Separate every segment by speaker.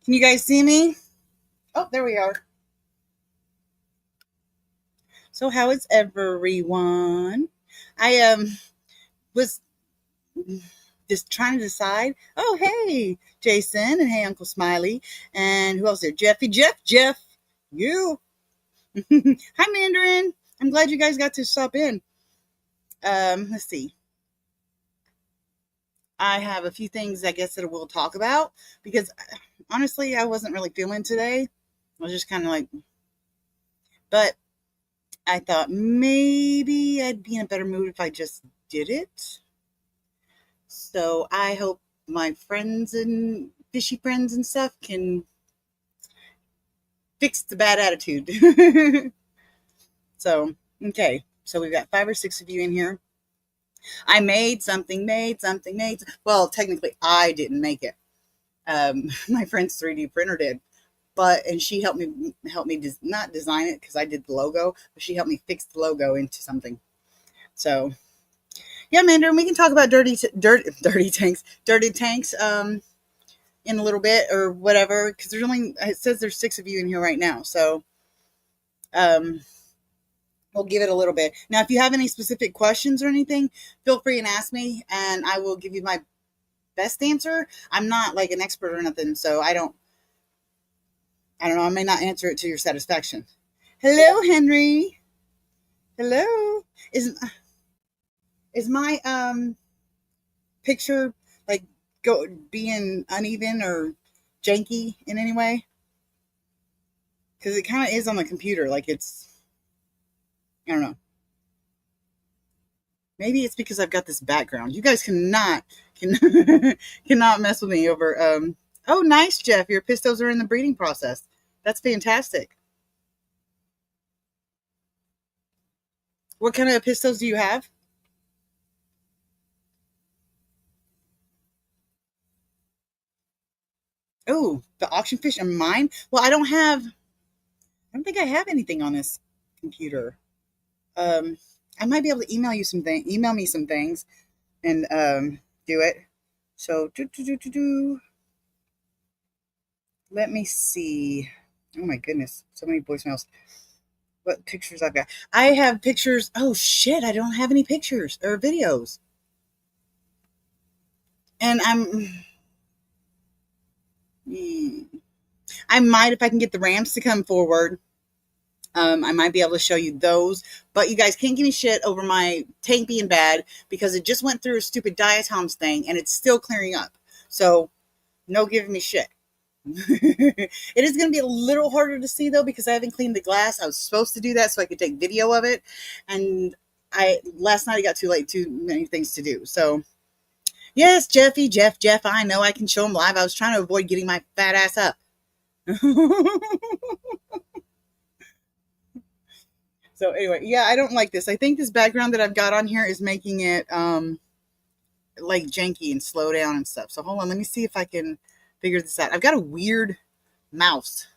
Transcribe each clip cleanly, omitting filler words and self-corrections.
Speaker 1: Can you guys see me? Oh, there we are. So how is everyone? I was just trying to decide. Oh, hey, Jason, and hey, Uncle Smiley, and who else there? Jeffy, Jeff, you. Hi, Mandarin. I'm glad you guys got to stop in. Let's see. I have a few things I guess that we'll talk about because honestly, I wasn't really feeling today. I was just kind of like, but I thought maybe I'd be in a better mood if I just did it. So I hope my friends and fishy friends and stuff can fix the bad attitude. So, okay. So we've got 5 or 6 of you in here. I made something. Well, technically, I didn't make it. My friend's 3D printer did, and she helped me not design it because I did the logo, but she helped me fix the logo into something. So yeah, Mandarin, we can talk about dirty tanks in a little bit or whatever because it says there's 6 of you in here right now, so um we'll give it a little bit. Now, if you have any specific questions or anything, feel free and ask me, and I will give you my best answer. I'm not like an expert or nothing, so I don't know. I may not answer it to your satisfaction. Hello, Henry. Hello. Is my picture like being uneven or janky in any way? Because it kind of is on the computer. Like I don't know. Maybe it's because I've got this background. You guys can cannot mess with me over. Oh, nice, Jeff. Your pistos are in the breeding process. That's fantastic. What kind of pistos do you have? Oh, the auction fish are mine. Well, I don't think I have anything on this computer. Um, I might be able to email me some things, and do it. So let me see. Oh my goodness, so many voicemails. What pictures I've got? I have pictures. Oh shit, I don't have any pictures or videos. And hmm, I might, if I can get the Rams to come forward, I might be able to show you those. But you guys can't give me shit over my tank being bad because it just went through a stupid diatoms thing and it's still clearing up. So no giving me shit. It is going to be a little harder to see though because I haven't cleaned the glass. I was supposed to do that so I could take video of it, and I last night I got too late. Too many things to do. So yes, Jeff. I know I can show them live. I was trying to avoid getting my fat ass up. So anyway, yeah, I don't like this. I think this background that I've got on here is making it like janky and slow down and stuff. So hold on, let me see if I can figure this out. I've got a weird mouse.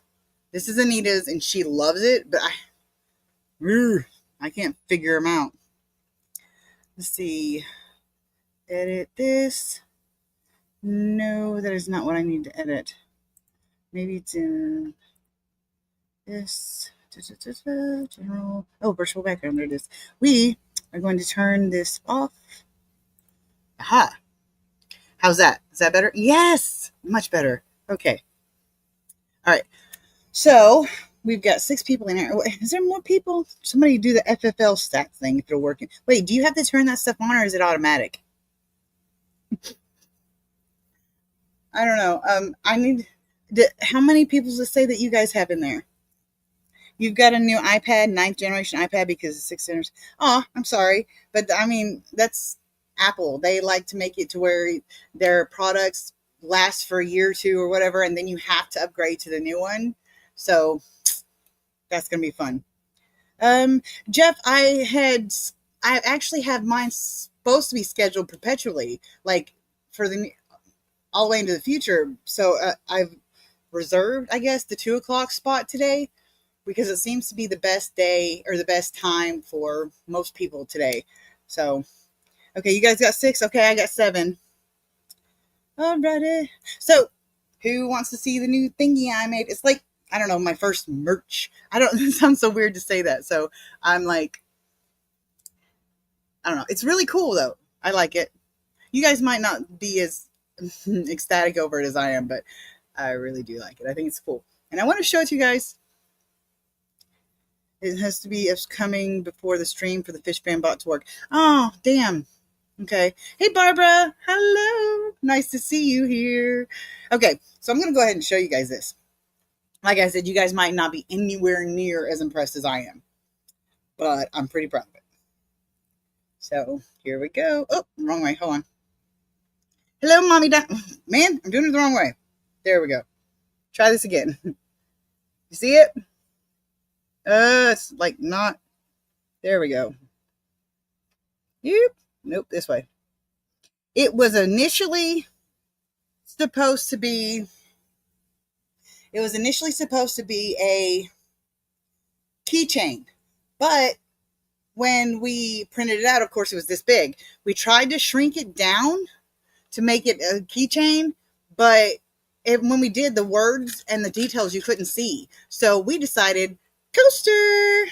Speaker 1: This is Anita's and she loves it, but I can't figure them out. Let's see. Edit this. No, that is not what I need to edit. Maybe it's in this. General. Oh, virtual background. There it is. We are going to turn this off. Aha. How's that? Is that better? Yes. Much better. Okay. All right. So we've got 6 people in here. Is there more people? Somebody do the FFL stats thing if they're working. Wait, do you have to turn that stuff on or is it automatic? I don't know. I need. How many people does it say that you guys have in there? You've got a new iPad, 9th generation iPad because of 6 centers. Oh, I'm sorry, but I mean that's Apple. They like to make it to where their products last for a year or two or whatever, and then you have to upgrade to the new one. So that's gonna be fun. Um, Jeff, I actually have mine supposed to be scheduled perpetually, like for the all the way into the future. So I've reserved, I guess, the 2 o'clock spot today because it seems to be the best day or the best time for most people today. So, okay, you guys got 6. Okay, I got 7. Alrighty. So, Who wants to see the new thingy I made? It's like, I don't know, my first merch. I don't, it sounds so weird to say that. So I'm like, I don't know. It's really cool though. I like it. You guys might not be as ecstatic over it as I am, but I really do like it. I think it's cool. And I want to show it to you guys. It has to be it's coming before the stream for the fish fan bot to work. Oh, damn. Okay. Hey, Barbara. Hello. Nice to see you here. Okay. So I'm going to go ahead and show you guys this. Like I said, you guys might not be anywhere near as impressed as I am, but I'm pretty proud of it. So here we go. Oh, wrong way. Hold on. Hello, mommy. Man, I'm doing it the wrong way. There we go. Try this again. You see it? It's like not. There we go. Yep. Nope, this way. It was initially supposed to be. It was initially supposed to be a keychain, but when we printed it out, of course, it was this big. We tried to shrink it down to make it a keychain, but when we did, the words and the details you couldn't see. So we decided coaster,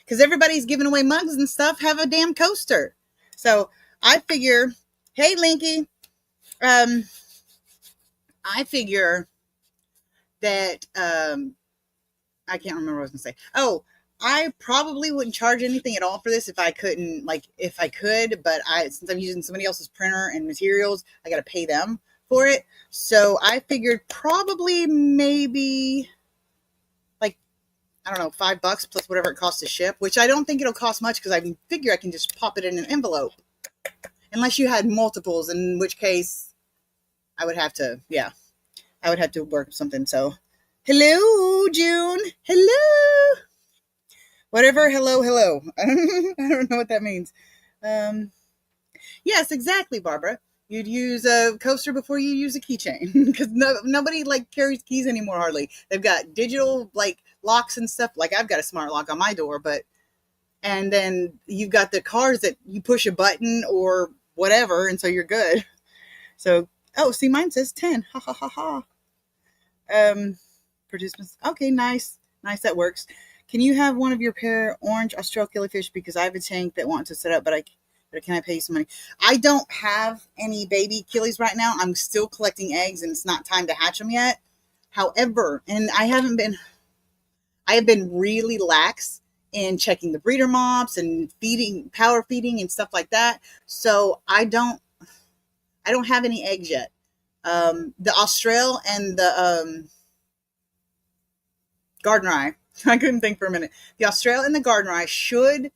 Speaker 1: because everybody's giving away mugs and stuff. Have a damn coaster. So I figure, hey, Linky, I figure that I can't remember what I was gonna say. Oh, I probably wouldn't charge anything at all for this if I couldn't, like, if I could, but since I'm using somebody else's printer and materials, I got to pay them for it. So I figured probably maybe like, I don't know, $5 plus whatever it costs to ship, which I don't think it'll cost much because I figure I can just pop it in an envelope. Unless you had multiples, in which case I would have to, yeah, I would have to work something. So, hello, June. Hello. Whatever, hello, hello. I don't know what that means. Yes, exactly, Barbara. You'd use a coaster before you use a keychain because nobody like carries keys anymore hardly. They've got digital like locks and stuff. Like I've got a smart lock on my door, but and then you've got the cars that you push a button or whatever, and so you're good. So oh, see, mine says 10. Ha ha ha ha. Participants. Okay, nice, that works. Can you have one of your pair orange Australian killifish because I have a tank that wants to set up, but can I pay you some money? I don't have any baby killies right now. I'm still collecting eggs and it's not time to hatch them yet. However, and I have been really lax in checking the breeder mobs and power feeding and stuff like that. So I don't have any eggs yet. The Austral and the Gardner I couldn't think for a minute. The Austral and the Gardner should,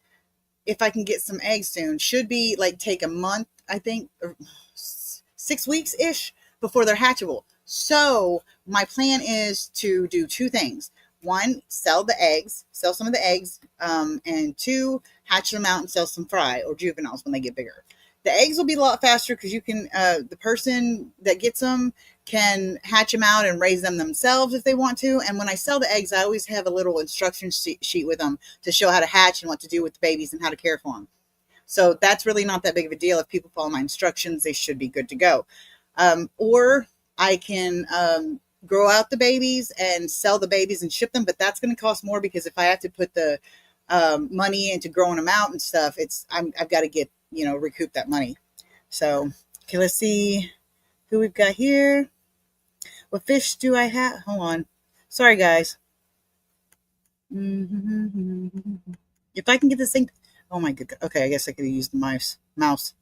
Speaker 1: if I can get some eggs soon, should be like take a month, I think, or 6 weeks ish before they're hatchable. So my plan is to do two things. One, sell some of the eggs, and two, hatch them out and sell some fry or juveniles when they get bigger. The eggs will be a lot faster because you can, the person that gets them can hatch them out and raise them themselves if they want to. And when I sell the eggs, I always have a little instruction sheet with them to show how to hatch and what to do with the babies and how to care for them. So that's really not that big of a deal. If people follow my instructions, they should be good to go. Or I can grow out the babies and sell the babies and ship them, but that's going to cost more because if I have to put the money into growing them out and stuff, I've got to get, recoup that money. So, okay, let's see who we've got here. What fish do I have? Hold on. Sorry, guys. If I can get this thing. Oh, my good. Okay, I guess I could have used the mouse.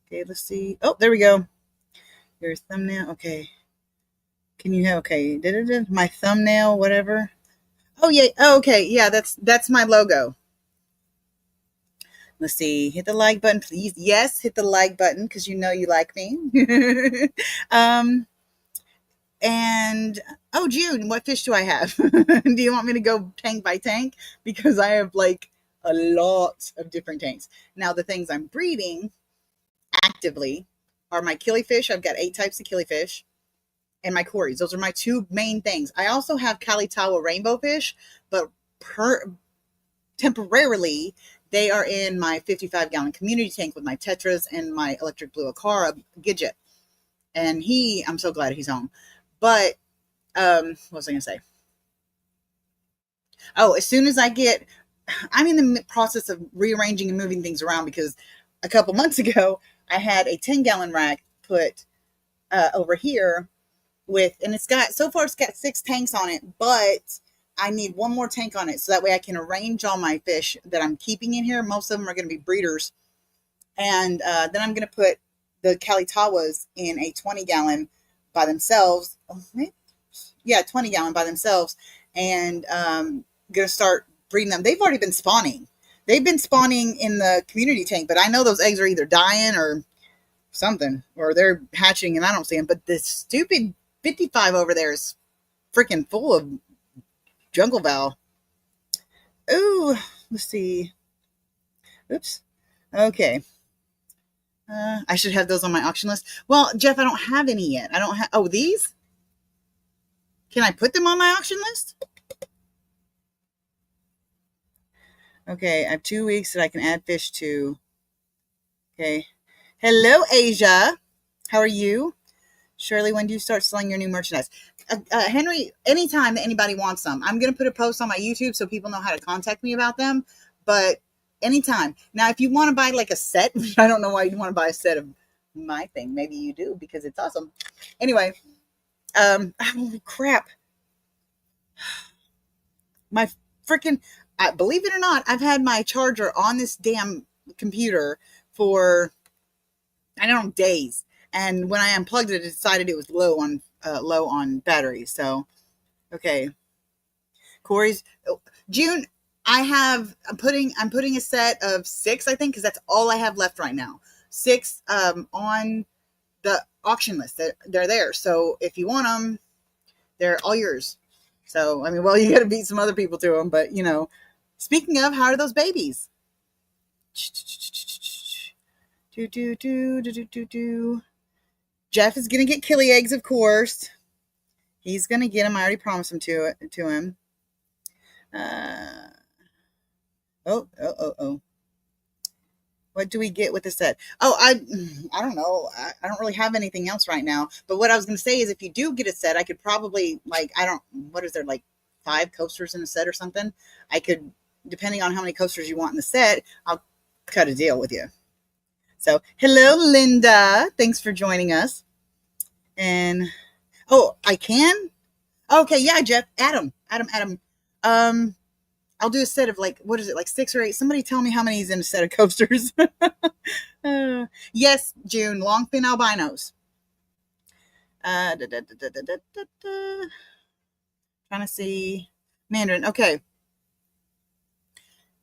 Speaker 1: Okay, let's see. Oh, there we go. Your thumbnail. Okay. Can you have, okay. My thumbnail, whatever. Oh, yeah. Oh, okay. Yeah, that's my logo. Let's see. Hit the like button, please. Yes, hit the like button because you know you like me. And oh, June, what fish do I have? Do you want me to go tank by tank? Because I have like a lot of different tanks. Now, the things I'm breeding actively are my killifish. I've got 8 types of killifish and my cories. Those are my 2 main things. I also have Kalitawa rainbow fish, but temporarily they are in my 55-gallon community tank with my tetras and my electric blue Acara Gidget. And I'm so glad he's home. But what was I going to say? Oh, as soon as I get, I'm in the process of rearranging and moving things around because a couple months ago I had a 10-gallon rack put over here with, and it's got, so far it's got 6 tanks on it, but I need one more tank on it so that way I can arrange all my fish that I'm keeping in here. Most of them are going to be breeders. And then I'm going to put the Kalitawas in a 20-gallon by themselves. Oh, yeah, 20-gallon by themselves. And going to start breeding them. They've already been spawning. They've been spawning in the community tank, but I know those eggs are either dying or something, or they're hatching and I don't see them. But this stupid 55 over there is freaking full of jungle val. Ooh, let's see. Oops. Okay. I should have those on my auction list. Well, Jeff, I don't have any yet. I don't have. Oh, these? Can I put them on my auction list? Okay, I have 2 weeks that I can add fish to. Okay. Hello, Asia. How are you? Shirley, when do you start selling your new merchandise? Henry, anytime that anybody wants them, I'm going to put a post on my YouTube so people know how to contact me about them. But anytime. Now, if you want to buy like a set, I don't know why you want to buy a set of my thing. Maybe you do because it's awesome. Anyway, holy crap. My freaking, believe it or not, I've had my charger on this damn computer for, I don't know, days. And when I unplugged it, it decided it was low on battery. So, okay. Corey's June. I'm putting a set of 6, I think, because that's all I have left right now. 6 on the auction list. They're there. So if you want them, they're all yours. So, I mean, well, you got to beat some other people to them, but speaking of, how are those babies? Do, do, do, do, do, do, do. Jeff is going to get killie eggs, of course. He's going to get them. I already promised him to him. Oh. What do we get with the set? Oh, I don't know. I don't really have anything else right now. But what I was going to say is if you do get a set, I could probably, what is there, like 5 coasters in a set or something? I could, depending on how many coasters you want in the set, I'll cut a deal with you. So, hello, Linda. Thanks for joining us. And, oh, I can? Okay, yeah, Jeff. Adam. I'll do a set of like, what is it, like 6 or 8? Somebody tell me how many is in a set of coasters. Yes, June, longfin albinos. Trying to see. Mandarin. Okay.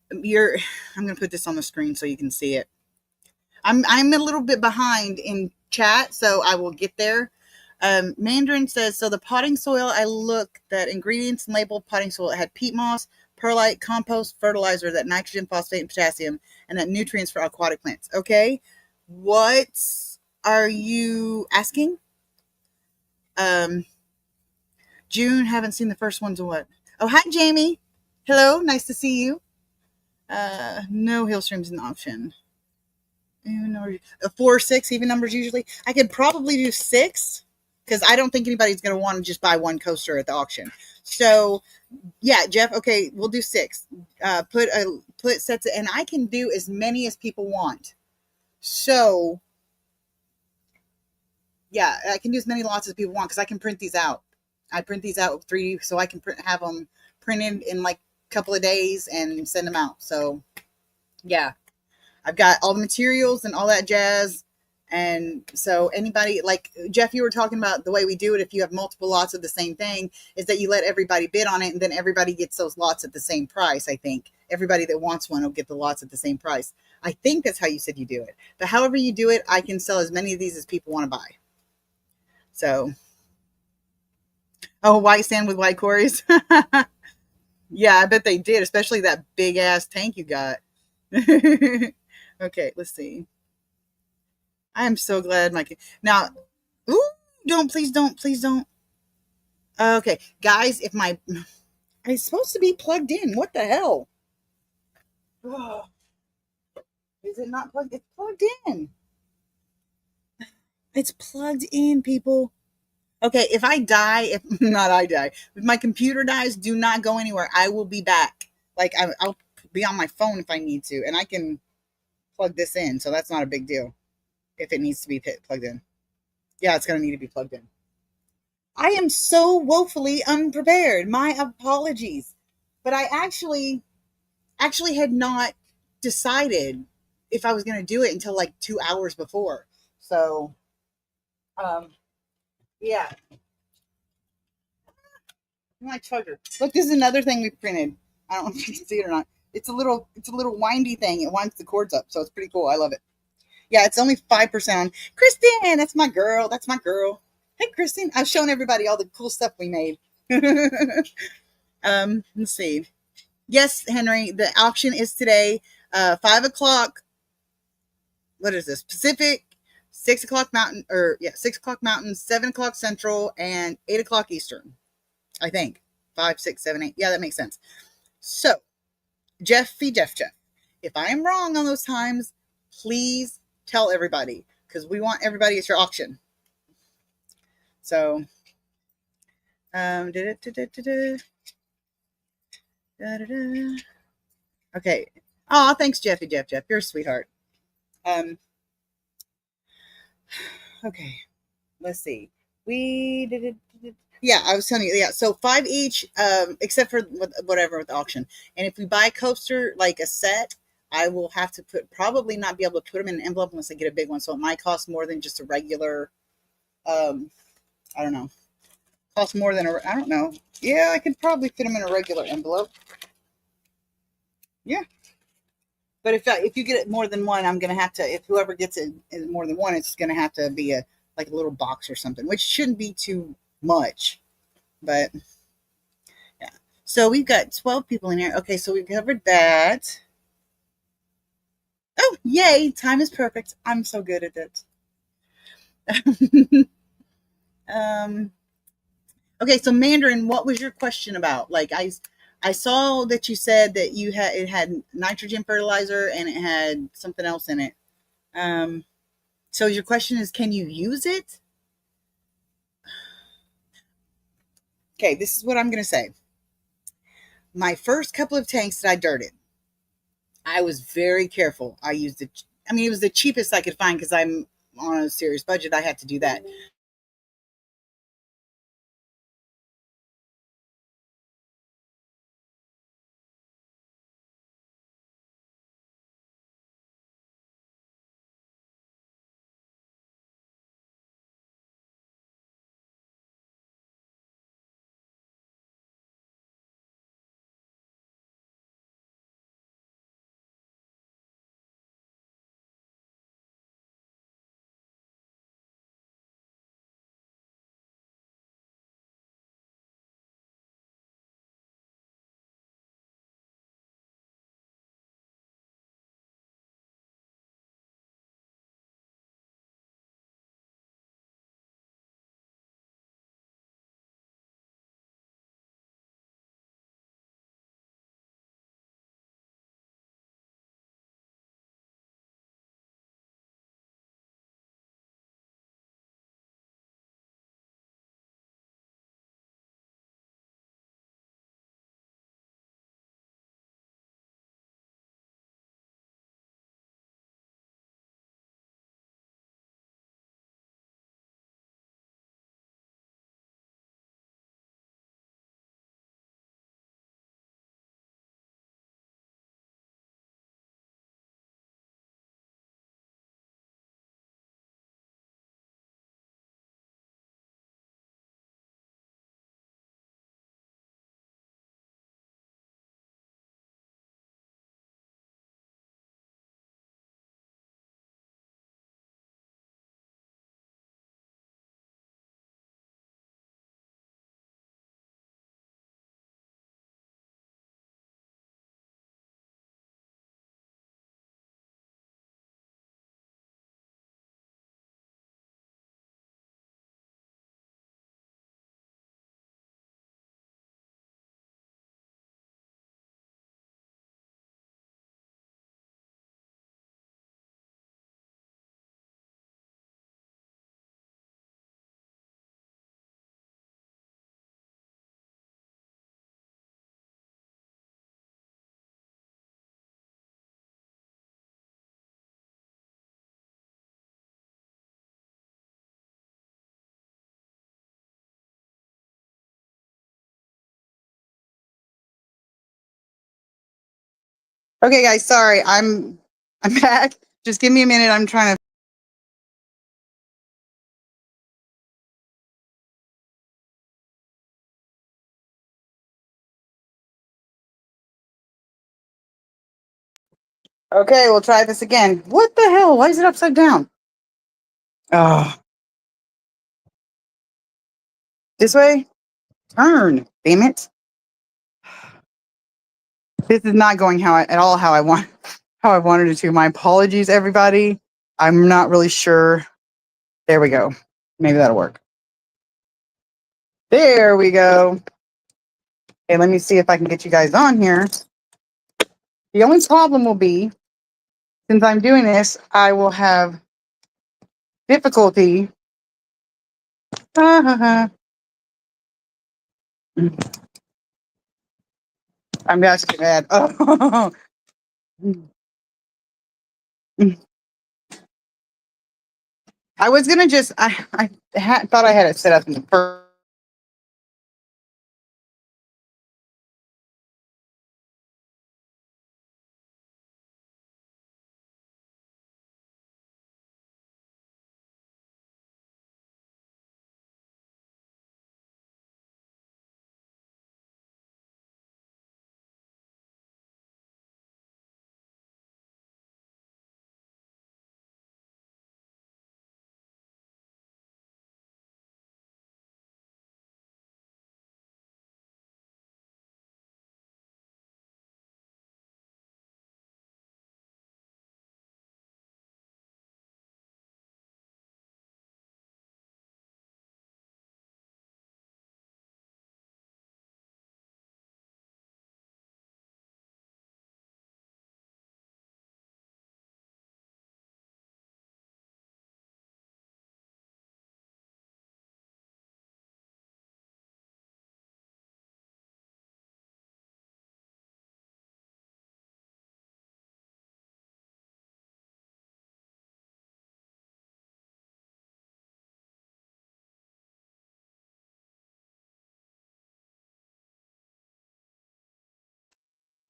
Speaker 1: I'm going to put this on the screen so you can see it. I'm a little bit behind in chat, so I will get there. Mandarin says, so the potting soil, I look that ingredients and labeled potting soil, it had peat moss, perlite, compost, fertilizer, that nitrogen, phosphate, and potassium, and that nutrients for aquatic plants. Okay. What are you asking? June, haven't seen the first ones or what? Oh, hi, Jamie. Hello. Nice to see you. No hill streams in the option. 4 or 6 even numbers usually. I could probably do 6 because I don't think anybody's going to want to just buy one coaster at the auction. So yeah, Jeff. Okay, we'll do 6. Put sets, and I can do as many as people want. So yeah, I can do as many lots as people want because I can print these out. I print these out with 3D, so I can have them printed in like a couple of days and send them out. So yeah, I've got all the materials and all that jazz. And so anybody, like Jeff, you were talking about the way we do it, if you have multiple lots of the same thing, is that you let everybody bid on it and then everybody gets those lots at the same price. I think everybody that wants one will get the lots at the same price. I think that's how you said you do it. But however you do it, I can sell as many of these as people want to buy. So, oh, white sand with white quarries. Yeah, I bet they did, especially that big ass tank you got. Okay, let's see. I am so glad my now. Ooh, please don't. Okay, guys, if my it's supposed to be plugged in. What the hell? Oh, is it not plugged? It's plugged in. It's plugged in, people. Okay, if I die, if not I die, if my computer dies, do not go anywhere. I will be back. Like I'll be on my phone if I need to, and I can plug this in, so that's not a big deal if it needs to be plugged in. Yeah, it's gonna need to be plugged in. I am so woefully unprepared. My apologies, but I actually had not decided if I was gonna do it until like 2 hours before. So um, yeah, my charger. Look, this is another thing we printed. I don't know if you can see it or not. It's a little windy thing. It winds the cords up, so it's pretty cool. I love it. Yeah, it's only 5% on. Kristen, that's my girl. That's my girl. Hey, Kristen, I've shown everybody all the cool stuff we made. Let's see. Yes, Henry, the auction is today, 5 o'clock. What is this? Pacific, 6 o'clock Mountain, or yeah, 6 o'clock Mountain, 7 o'clock Central, and 8 o'clock Eastern. I think 5, 6, 7, 8. Yeah, that makes sense. So, Jeff, if I am wrong on those times, please tell everybody because we want everybody at your auction. So, okay. Oh, thanks, Jeff. You're a sweetheart. Um, okay. Let's see. We did it. Yeah, I was telling you. Yeah, so five each, except for whatever with the auction. And if we buy a coaster like a set, I will have to probably not be able to put them in an envelope unless I get a big one. So it might cost more than just a regular. Um, I don't know. Cost more than I don't know. Yeah, I could probably fit them in a regular envelope. Yeah, but if you get it more than one, I'm gonna have to. If whoever gets it in more than one, it's gonna have to be a like a little box or something, which shouldn't be too much. But yeah, so we've got 12 people in here. Okay, so we've covered that. Oh, yay! Time is perfect. I'm so good at it. um. Okay, so Mandarin, what was your question about? Like I saw that you said that it had nitrogen fertilizer and it had something else in it. Um, so your question is, can you use it? Okay, this is what I'm going to say. My first couple of tanks that I dirted, I was very careful. I used it. I mean, it was the cheapest I could find because I'm on a serious budget. I had to do that. Okay, guys, sorry, I'm back. Just give me a minute. I'm trying to. Okay, we'll try this again. What the hell? Why is it upside down? Oh, this way? Turn. Damn it. This is not going at all how I want how I wanted it to. My apologies, everybody. I'm not really sure. There we go. Maybe that'll work. There we go. Okay, let me see if I can get you guys on here. The only problem will be, since I'm doing this, I will have difficulty. I'm just mad. Oh. I was gonna just thought I had it set up in the first.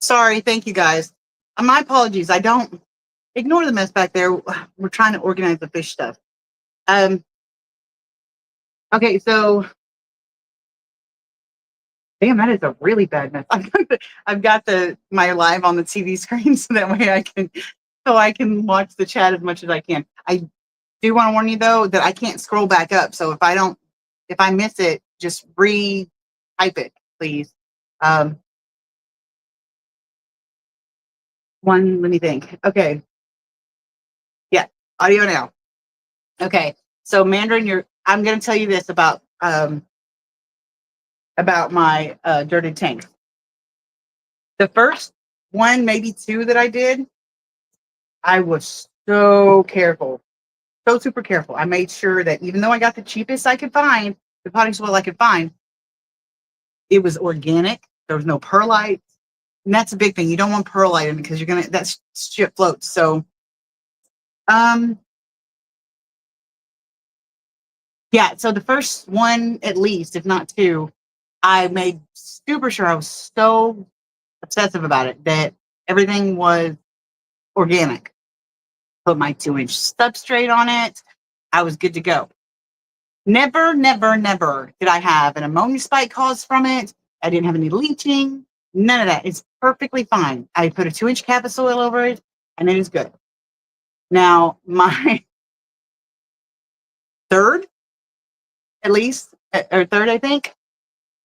Speaker 1: Sorry, thank you guys. My apologies. I don't ignore the mess back there. We're trying to organize the fish stuff. Um. Okay, so damn, that is a really bad mess. I've got my live on the TV screen so that way I can watch the chat as much as I can. I do want to warn you though that I can't scroll back up. So if I miss it, just type it, please. Um, let me think. Okay. Yeah. Audio now. Okay. So Mandarin, I'm going to tell you this about my dirted tank. The first one, maybe two that I did, I was so careful, so super careful. I made sure that even though I got the cheapest I could find, the potting soil I could find, it was organic. There was no perlite. And that's a big thing. You don't want perlite in because that shit floats. So, um, yeah. So the first one, at least, if not two, I made super sure I was so obsessive about it that everything was organic. Put my 2-inch substrate on it. I was good to go. Never, never, never did I have an ammonia spike cause from it. I didn't have any leaching. None of that. It's perfectly fine. I put a 2-inch cap of soil over it, and it is good. Now, my third, at least, or third, I think,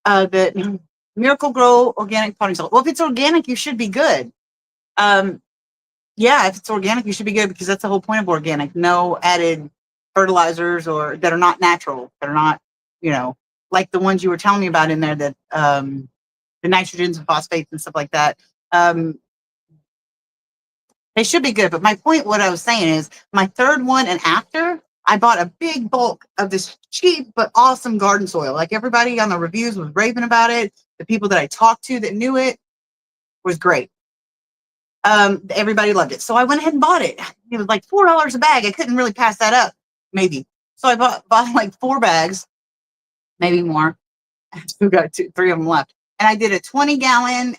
Speaker 1: the Miracle Grow organic potting soil. Well, if it's organic, you should be good. Yeah, if it's organic, you should be good because that's the whole point of organic. No added fertilizers or that are not natural, that are not, like the ones you were telling me about in there that the nitrogens and phosphates and stuff like that. Um, they should be good. But my point, what I was saying is my third one and after, I bought a big bulk of this cheap but awesome garden soil. Like everybody on the reviews was raving about it. The people that I talked to that knew it was great. Everybody loved it. So I went ahead and bought it. It was like $4 a bag. I couldn't really pass that up, maybe. So I bought like 4 bags, maybe more. I still got 3 of them left. And I did a 20-gallon,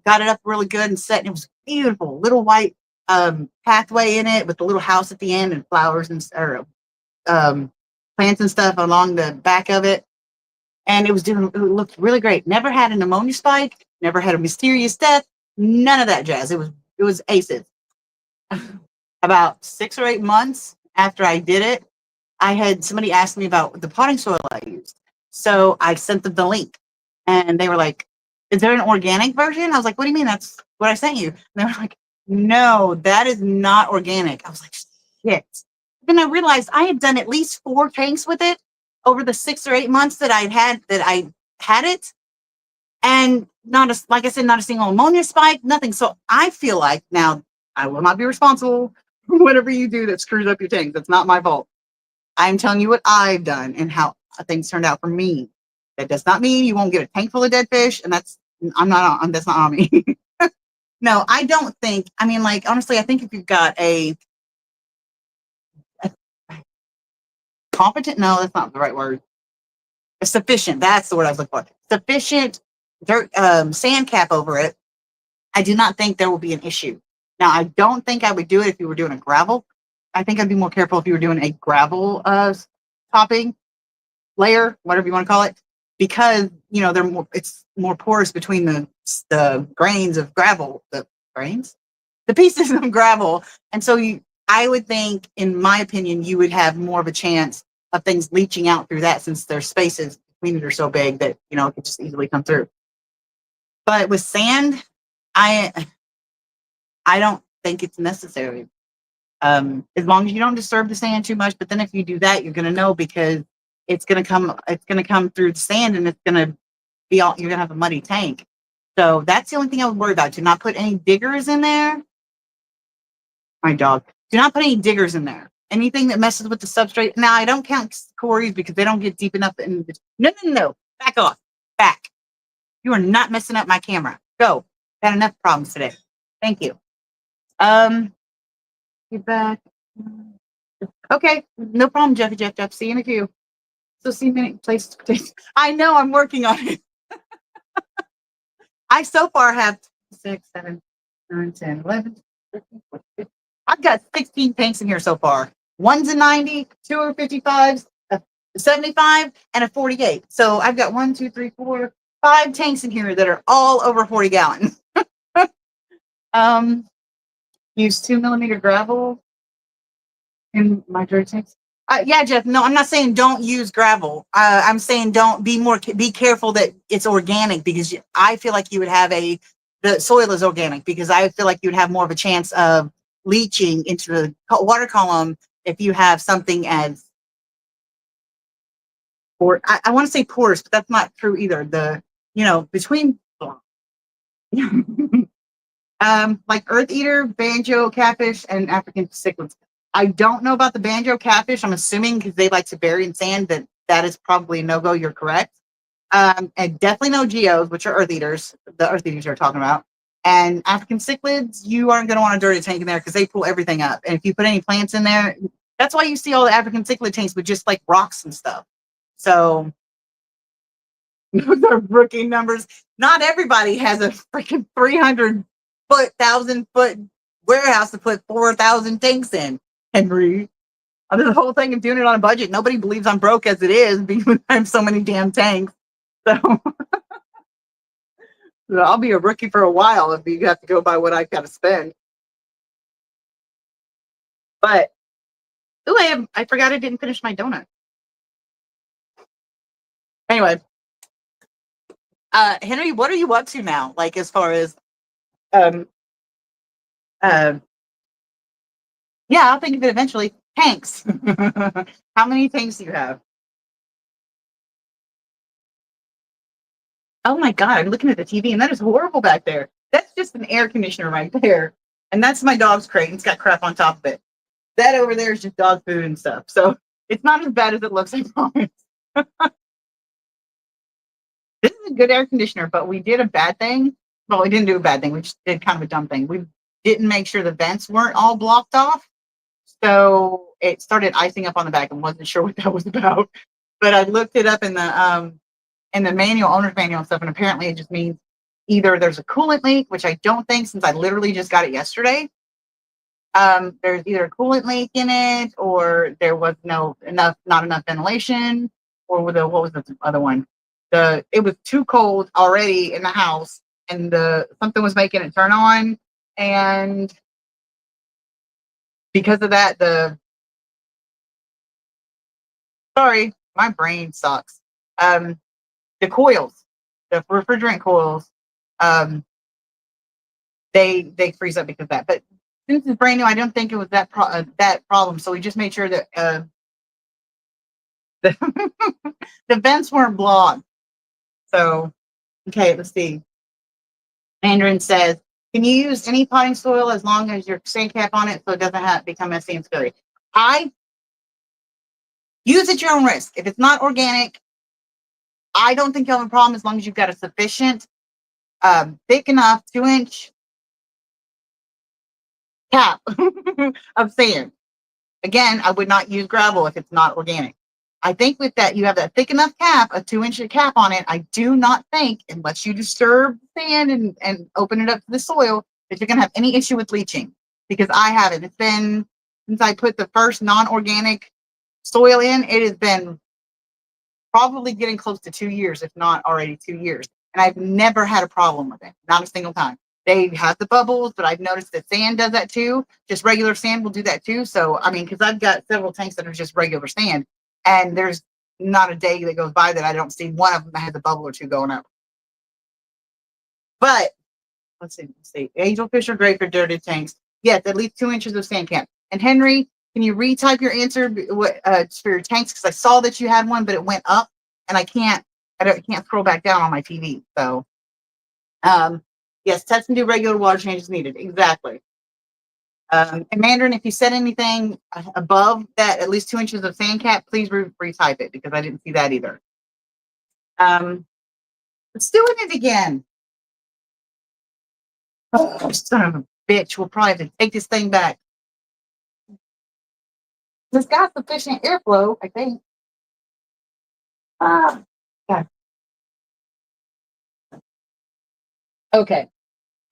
Speaker 1: got it up really good and set. And beautiful little white pathway in it with the little house at the end and flowers and or um, plants and stuff along the back of it. And it looked really great. Never had a pneumonia spike, never had a mysterious death, none of that jazz. It was aces. About 6 or 8 months after I did it, I had somebody ask me about the potting soil I used. So I sent them the link and they were like, is there an organic version? I was like, what do you mean? That's what I sent you. And they were like, no, that is not organic. I was like, shit. Then I realized I had done at least 4 tanks with it over the 6 or 8 months that I had it. And not a, like I said, not a single ammonia spike, nothing. So I feel like now I will not be responsible for whatever you do that screws up your tanks. That's not my fault. I'm telling you what I've done and how things turned out for me. That does not mean you won't get a tank full of dead fish, and that's not on me. No, I don't think. I mean, like honestly, I think if you've got a competent, no, that's not the right word. A sufficient. That's the word I was looking for. Sufficient dirt sand cap over it. I do not think there will be an issue. Now, I don't think I would do it if you were doing a gravel. I think I'd be more careful if you were doing a gravel topping layer, whatever you want to call it, because it's more porous between the grains of gravel, the pieces of gravel, and so I would think, in my opinion, you would have more of a chance of things leaching out through that since their spaces between it are so big that it could just easily come through. But with sand, I I don't think it's necessary. As long as you don't disturb the sand too much. But then if you do that, you're going to know because it's going to come through the sand and it's going to be all, you're going to have a muddy tank. So that's the only thing I would worry about. Do not put any diggers in there. My dog. Do not put any diggers in there. Anything that messes with the substrate. Now, I don't count quarries because they don't get deep enough. No. Back off. Back. You are not messing up my camera. Go. Had enough problems today. Thank you. Get back. Okay. No problem, Jeff. See you in a queue. So see many places. I know I'm working on it. I so far have 6, 7, 9, 10, 11, 13, 14, 15. I've got 16 tanks in here so far. One's a 90, 2 are 55s, a 75, and a 48. So I've got 1, 2, 3, 4, 5 tanks in here that are all over 40 gallons. Use 2mm gravel in my dirt tanks. Yeah, Jeff. No, I'm not saying don't use gravel. I'm saying be careful that it's organic because I feel like you would have the soil is organic because I feel like you'd have more of a chance of leaching into the water column if you have something as, or I want to say porous, but that's not true either. Between like earth eater, banjo, catfish, and African cichlids. I don't know about the banjo catfish. I'm assuming because they like to bury in sand that is probably a no-go. You're correct. And definitely no geos, which are earth eaters. The earth eaters you're talking about. And African cichlids, you aren't going to want a dirty tank in there because they pull everything up. And if you put any plants in there, that's why you see all the African cichlid tanks with just like rocks and stuff. So those are rookie numbers. Not everybody has a freaking 300-foot, 1,000-foot warehouse to put 4,000 tanks in, Henry. The whole thing of doing it on a budget. Nobody believes I'm broke as it is because I have so many damn tanks. So I'll be a rookie for a while if you have to go by what I've got to spend. But I forgot I didn't finish my donut. Anyway, Henry, what are you up to now? Like as far as yeah, I'll think of it eventually. Tanks. How many tanks do you have? Oh my God, I'm looking at the TV and that is horrible back there. That's just an air conditioner right there. And that's my dog's crate. It's got crap on top of it. That over there is just dog food and stuff. So it's not as bad as it looks, I promise. This is a good air conditioner, but we did a bad thing. Well, we didn't do a bad thing. We just did kind of a dumb thing. We didn't make sure the vents weren't all blocked off. So it started icing up on the back and wasn't sure what that was about. But I looked it up in the manual, owner's manual and stuff, and apparently it just means either there's a coolant leak, which I don't think since I literally just got it yesterday. There's either a coolant leak in it, or there was not enough ventilation, or what was the other one? It was too cold already in the house, and something was making it turn on, and because of that, sorry, my brain sucks. The coils, the refrigerant coils, um, they freeze up because of that. But since it's brand new, I don't think it was that problem. So we just made sure that the the vents weren't blocked. So okay, let's see. Mandarin says, "Can you use any potting soil as long as your sand cap on it, so it doesn't become messy and scary?" I use at your own risk. If it's not organic, I don't think you'll have a problem as long as you've got a sufficient, thick enough 2-inch cap of sand. Again, I would not use gravel if it's not organic. I think with that, you have that thick enough cap, a 2-inch cap on it. I do not think, unless you disturb sand and open it up to the soil, that you're going to have any issue with leaching, because I haven't. It's been since I put the first non-organic soil in, it has been probably getting close to 2 years, if not already 2 years. And I've never had a problem with it, not a single time. They have the bubbles, but I've noticed that sand does that too. Just regular sand will do that too. So, I mean, because I've got several tanks that are just regular sand, and there's not a day that goes by that I don't see one of them that has a bubble or two going up. But let's see. Angelfish are great for dirty tanks. Yes, at least 2 inches of sand cap. And Henry, can you retype your answer for your tanks? Because I saw that you had one, but it went up, and I can't scroll back down on my TV. So, yes, test and do regular water changes needed. Exactly. And Mandarin, if you said anything above that, at least 2 inches of sand cap, please retype it, because I didn't see that either. Let's doing it again. Oh, son of a bitch. We'll probably have to take this thing back. It's got sufficient airflow, I think. Yeah. Okay.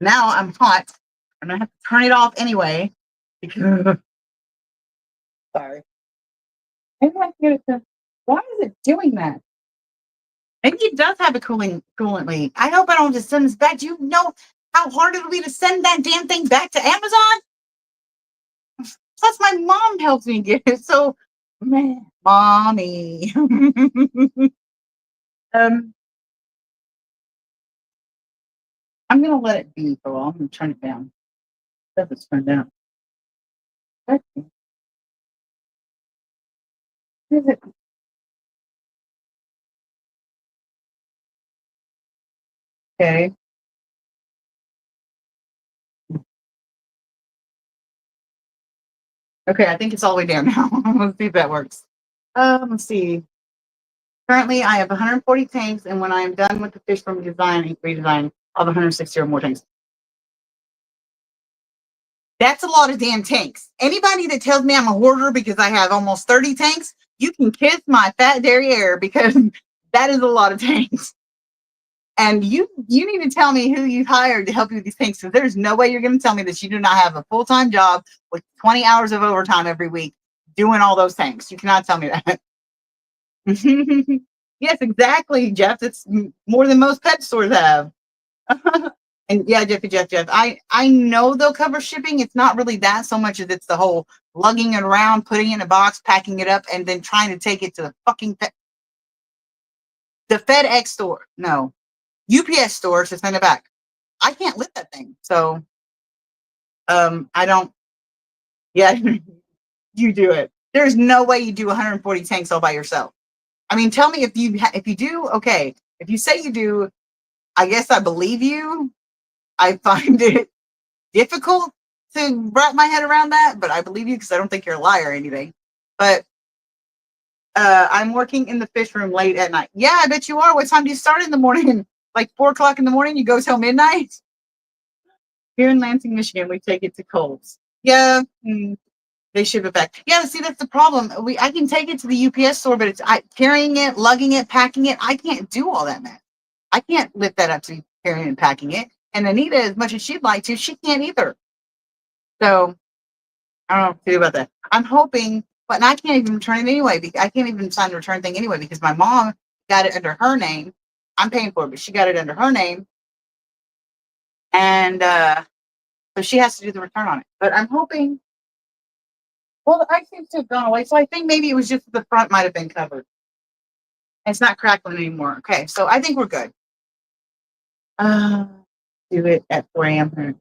Speaker 1: Now I'm hot. I'm going to have to turn it off anyway. Because sorry. Why is it doing that? Maybe it does have a coolant leak. I hope I don't just send this back. Do you know how hard it'll be to send that damn thing back to Amazon? Plus, my mom helps me get it. So, man, mommy. I'm gonna let it be for a while. I'm gonna turn it down. It's turned down. Okay. Is it? Okay. Okay, I think it's all the way down now. Let's see if that works. Let's see. Currently, I have 140 tanks, and when I am done with the fish from design and redesign, I'll have 160 or more tanks. That's a lot of damn tanks. Anybody that tells me I'm a hoarder because I have almost 30 tanks, you can kiss my fat derriere, because that is a lot of tanks. And you need to tell me who you hired to help you with these tanks, because there's no way you're going to tell me that you do not have a full-time job with 20 hours of overtime every week doing all those tanks. You cannot tell me that. Yes, exactly, Jeff. It's more than most pet stores have. And yeah, Jeff. I know they'll cover shipping. It's not really that so much as it's the whole lugging it around, putting it in a box, packing it up, and then trying to take it to the fucking the FedEx store. No, UPS store to send it back. I can't lift that thing. So, I don't. Yeah, you do it. There's no way you do 140 tanks all by yourself. I mean, tell me if you do. Okay, if you say you do, I guess I believe you. I find it difficult to wrap my head around that, but I believe you because I don't think you're a liar or anything. But I'm working in the fish room late at night. Yeah, I bet you are. What time do you start in the morning? Like 4 o'clock in the morning? You go till midnight? Here in Lansing, Michigan, we take it to Kohl's. Yeah, they ship it back. Yeah, see, that's the problem. I can take it to the UPS store, but it's carrying it, lugging it, packing it. I can't do all that, man. I can't lift that up to carrying and packing it. And Anita, as much as she'd like to, she can't either. So I don't know what to do about that. I'm hoping, but I can't even return it anyway. I can't even sign the return thing anyway because my mom got it under her name. I'm paying for it, but she got it under her name, and so she has to do the return on it. But I'm hoping. Well, the ice seems to have gone away, so I think maybe it was just the front might have been covered. It's not crackling anymore. Okay, so I think we're good. Uh, do it at 4 a.m.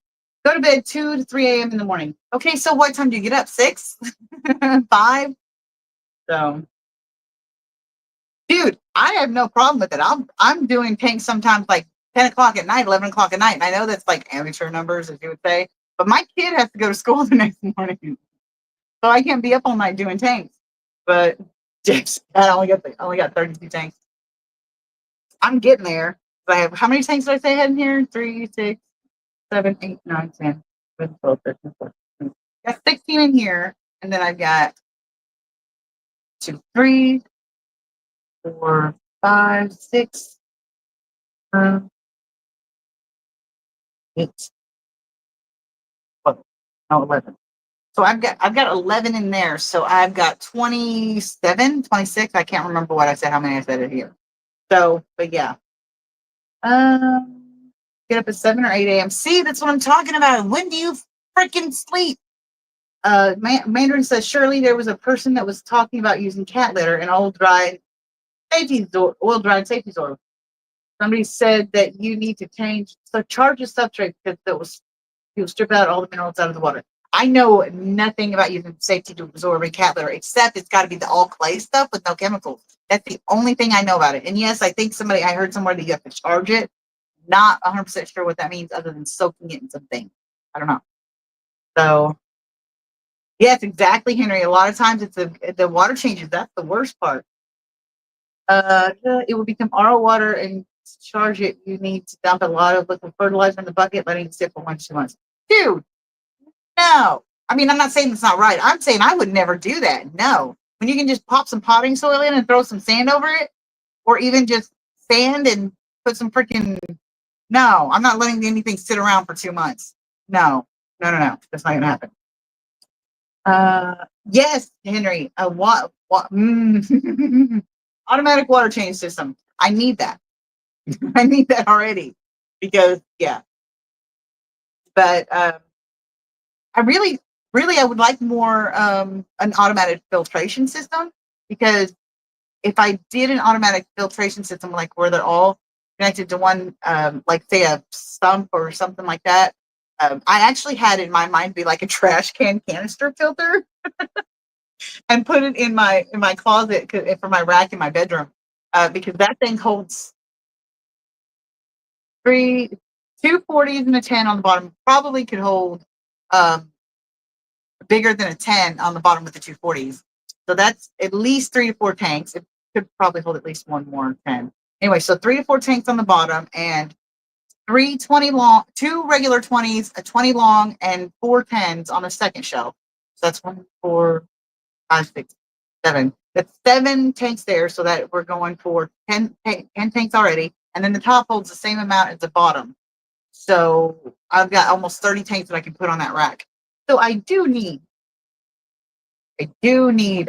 Speaker 1: Go to bed 2 to 3 a.m. in the morning. Okay, so what time do you get up? 6? 5? So, dude, I have no problem with it. I'm doing tanks sometimes like 10 o'clock at night, 11 o'clock at night. And I know that's like amateur numbers, as you would say, but my kid has to go to school the next morning. So I can't be up all night doing tanks. But just I only got 32 tanks. I'm getting there. I have how many tanks did I say I had in here? 3, 6, 7, 8, 9, 10, 11, 12, 13, 14. Got 16 in here, and then I've got 2, 3, 4, 5, 6, 8, 12, no, 11. So I've got 11 in there. So I've got 27, 26. I can't remember what I said, how many I said it here. So, but yeah. Get up at 7 or 8 a.m. See, that's what I'm talking about. When do you freaking sleep? Mandarin says, surely there was a person that was talking about using cat litter and oil dried safety oil. Somebody said that you need to change, so charge the substrate because you'll strip out all the minerals out of the water. I know nothing about using safety to absorb a cat litter, except it's got to be the all clay stuff with no chemicals. That's the only thing I know about it. And yes, I think I heard somewhere that you have to charge it. Not 100% sure what that means other than soaking it in something. I don't know. So, yes, exactly, Henry. A lot of times it's the water changes. That's the worst part. It will become RO water, and to charge it, you need to dump a lot of liquid fertilizer in the bucket, letting it sit for 1 to 2 months. Dude, no. I mean, I'm not saying it's not right. I'm saying I would never do that. No. When you can just pop some potting soil in and throw some sand over it, or even just sand and put some freaking. No, I'm not letting anything sit around for 2 months. No, no, no, no. That's not going to happen. Yes, Henry. Automatic water change system. I need that. I need that already because yeah. But I really, really, I would like more an automatic filtration system because if I did an automatic filtration system, like where they're all connected to one, like say a sump or something like that, I actually had in my mind be like a trash can canister filter and put it in my closet for my rack in my bedroom because that thing holds 240s and a 10 on the bottom. Probably could hold um, bigger than a 10 on the bottom with the 240s. So that's at least 3 to 4 tanks. It could probably hold at least one more 10. Anyway, so 3 to 4 tanks on the bottom and 3 long, 2 regular 20s, a 20 long, and 4 10s on the second shelf. So that's 1, 4, 5, 6, 7. That's 7 tanks there, so that we're going for 10 tanks already. And then the top holds the same amount as the bottom. So I've got almost 30 tanks that I can put on that rack. So I do need a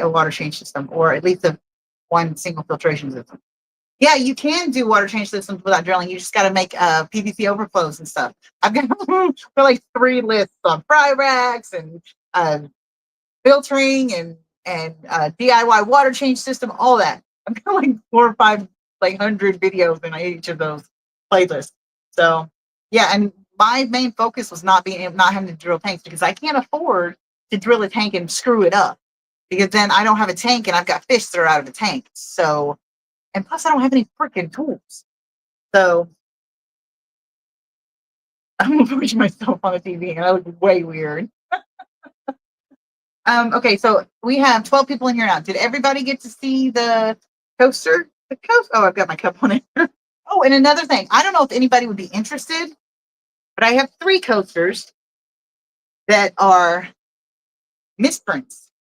Speaker 1: water change system, or at least one single filtration system. Yeah, you can do water change systems without drilling. You just got to make PVC overflows and stuff. I've got like 3 lists on fry racks and filtering and DIY water change system, all that. I've got like 4 or 5 like 100 videos in each of those playlists. So yeah, and my main focus was not having to drill tanks because I can't afford to drill a tank and screw it up because then I don't have a tank and I've got fish that are out of the tank. So, and plus I don't have any freaking tools. So I'm gonna push myself on the TV and I look way weird. Okay, so we have 12 people in here now. Did everybody get to see the coaster? The coaster. Oh, I've got my cup on it. Oh, and another thing, I don't know if anybody would be interested, but I have 3 coasters that are misprints.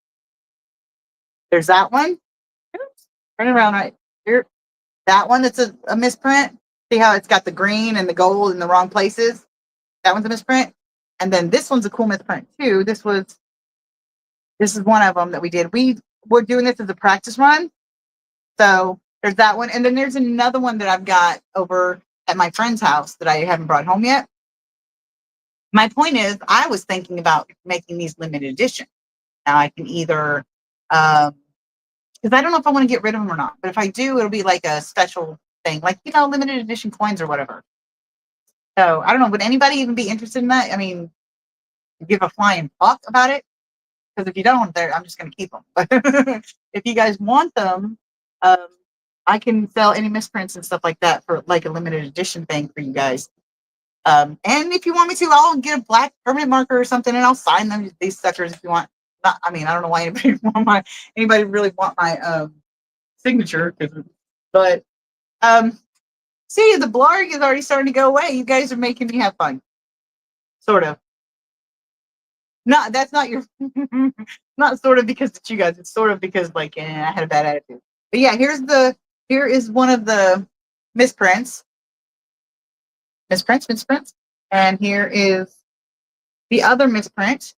Speaker 1: There's that one. Oops, turn around right here. That one that's a misprint. See how it's got the green and the gold in the wrong places? That one's a misprint. And then this one's a cool misprint too. This is one of them that we did. We were doing this as a practice run. So there's that one. And then there's another one that I've got over at my friend's house that I haven't brought home yet. My point is, I was thinking about making these limited edition. Now I can either, because I don't know if I want to get rid of them or not. But if I do, it'll be like a special thing, like, limited edition coins or whatever. So I don't know. Would anybody even be interested in that? I mean, give a flying fuck about it. Because if you don't, I'm just going to keep them. But if you guys want them, I can sell any misprints and stuff like that for like a limited edition thing for you guys. And if you want me to, I'll get a black permanent marker or something, and I'll sign them, these suckers, if you want. Not, I mean, I don't know why anybody really want my signature, but see, the blargh is already starting to go away. You guys are making me have fun, sort of. No, that's not your, not sort of because it's you guys. It's sort of because like I had a bad attitude. But yeah, here is one of the misprints, and here is the other misprint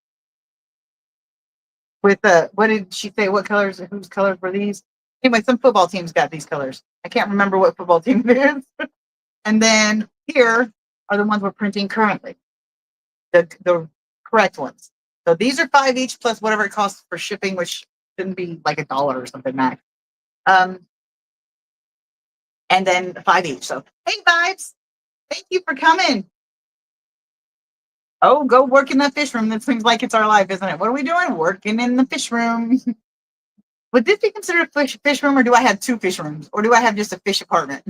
Speaker 1: with what did she say? What colors? Whose colors were these? Anyway, some football teams got these colors. I can't remember what football team it is. And then here are the ones we're printing currently, the correct ones. So these are $5 each plus whatever it costs for shipping, which shouldn't be like $1 or something max. And then $5 each. So hey, Vibes, thank you for coming. Oh, go work in that fish room. That seems like it's our life, isn't it? What are we doing? Working in the fish room. Would this be considered a fish room, or do I have 2 fish rooms, or do I have just a fish apartment?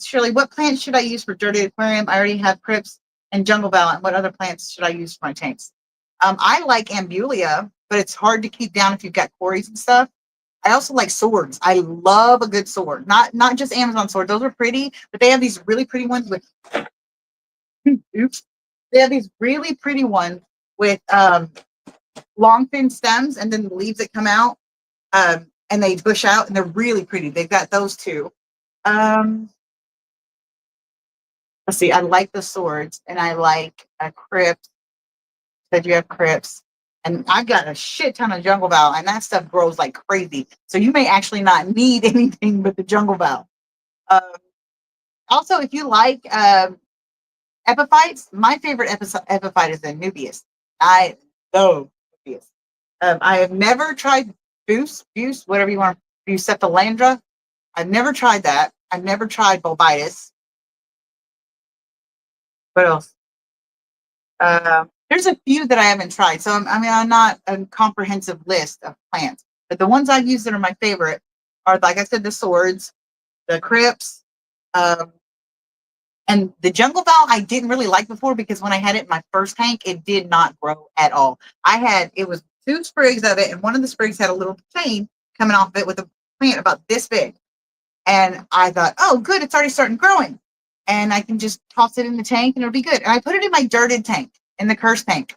Speaker 1: Shirley, what plants should I use for dirty aquarium? I already have crypts and jungle bell. What other plants should I use for my tanks? I like ambulia, but it's hard to keep down if you've got quarries and stuff. I also like swords. I love a good sword. Not just Amazon sword. Those are pretty, but they have these really pretty ones with oops. They have these really pretty ones with long thin stems and then the leaves that come out and they bush out and they're really pretty. They've got those too. Let's see. I like the swords and I like a crypt. Said you have crypts. And I've got a shit ton of jungle bow, and that stuff grows like crazy. So you may actually not need anything but the jungle bow. Also, if you like epiphytes, my favorite epiphyte is the Nubius. I love Nubius. I have never tried Buse, whatever you want, Bucephalandra. I've never tried that. I've never tried Bulbitis. What else? There's a few that I haven't tried. So, I'm not a comprehensive list of plants. But the ones I've used that are my favorite are, like I said, the swords, the crypts, and the jungle val I didn't really like before because when I had it in my first tank, it did not grow at all. It was 2 sprigs of it, and one of the sprigs had a little chain coming off of it with a plant about this big. And I thought, oh, good, it's already starting growing. And I can just toss it in the tank and it'll be good. And I put it in my dirted tank, in the cursed tank,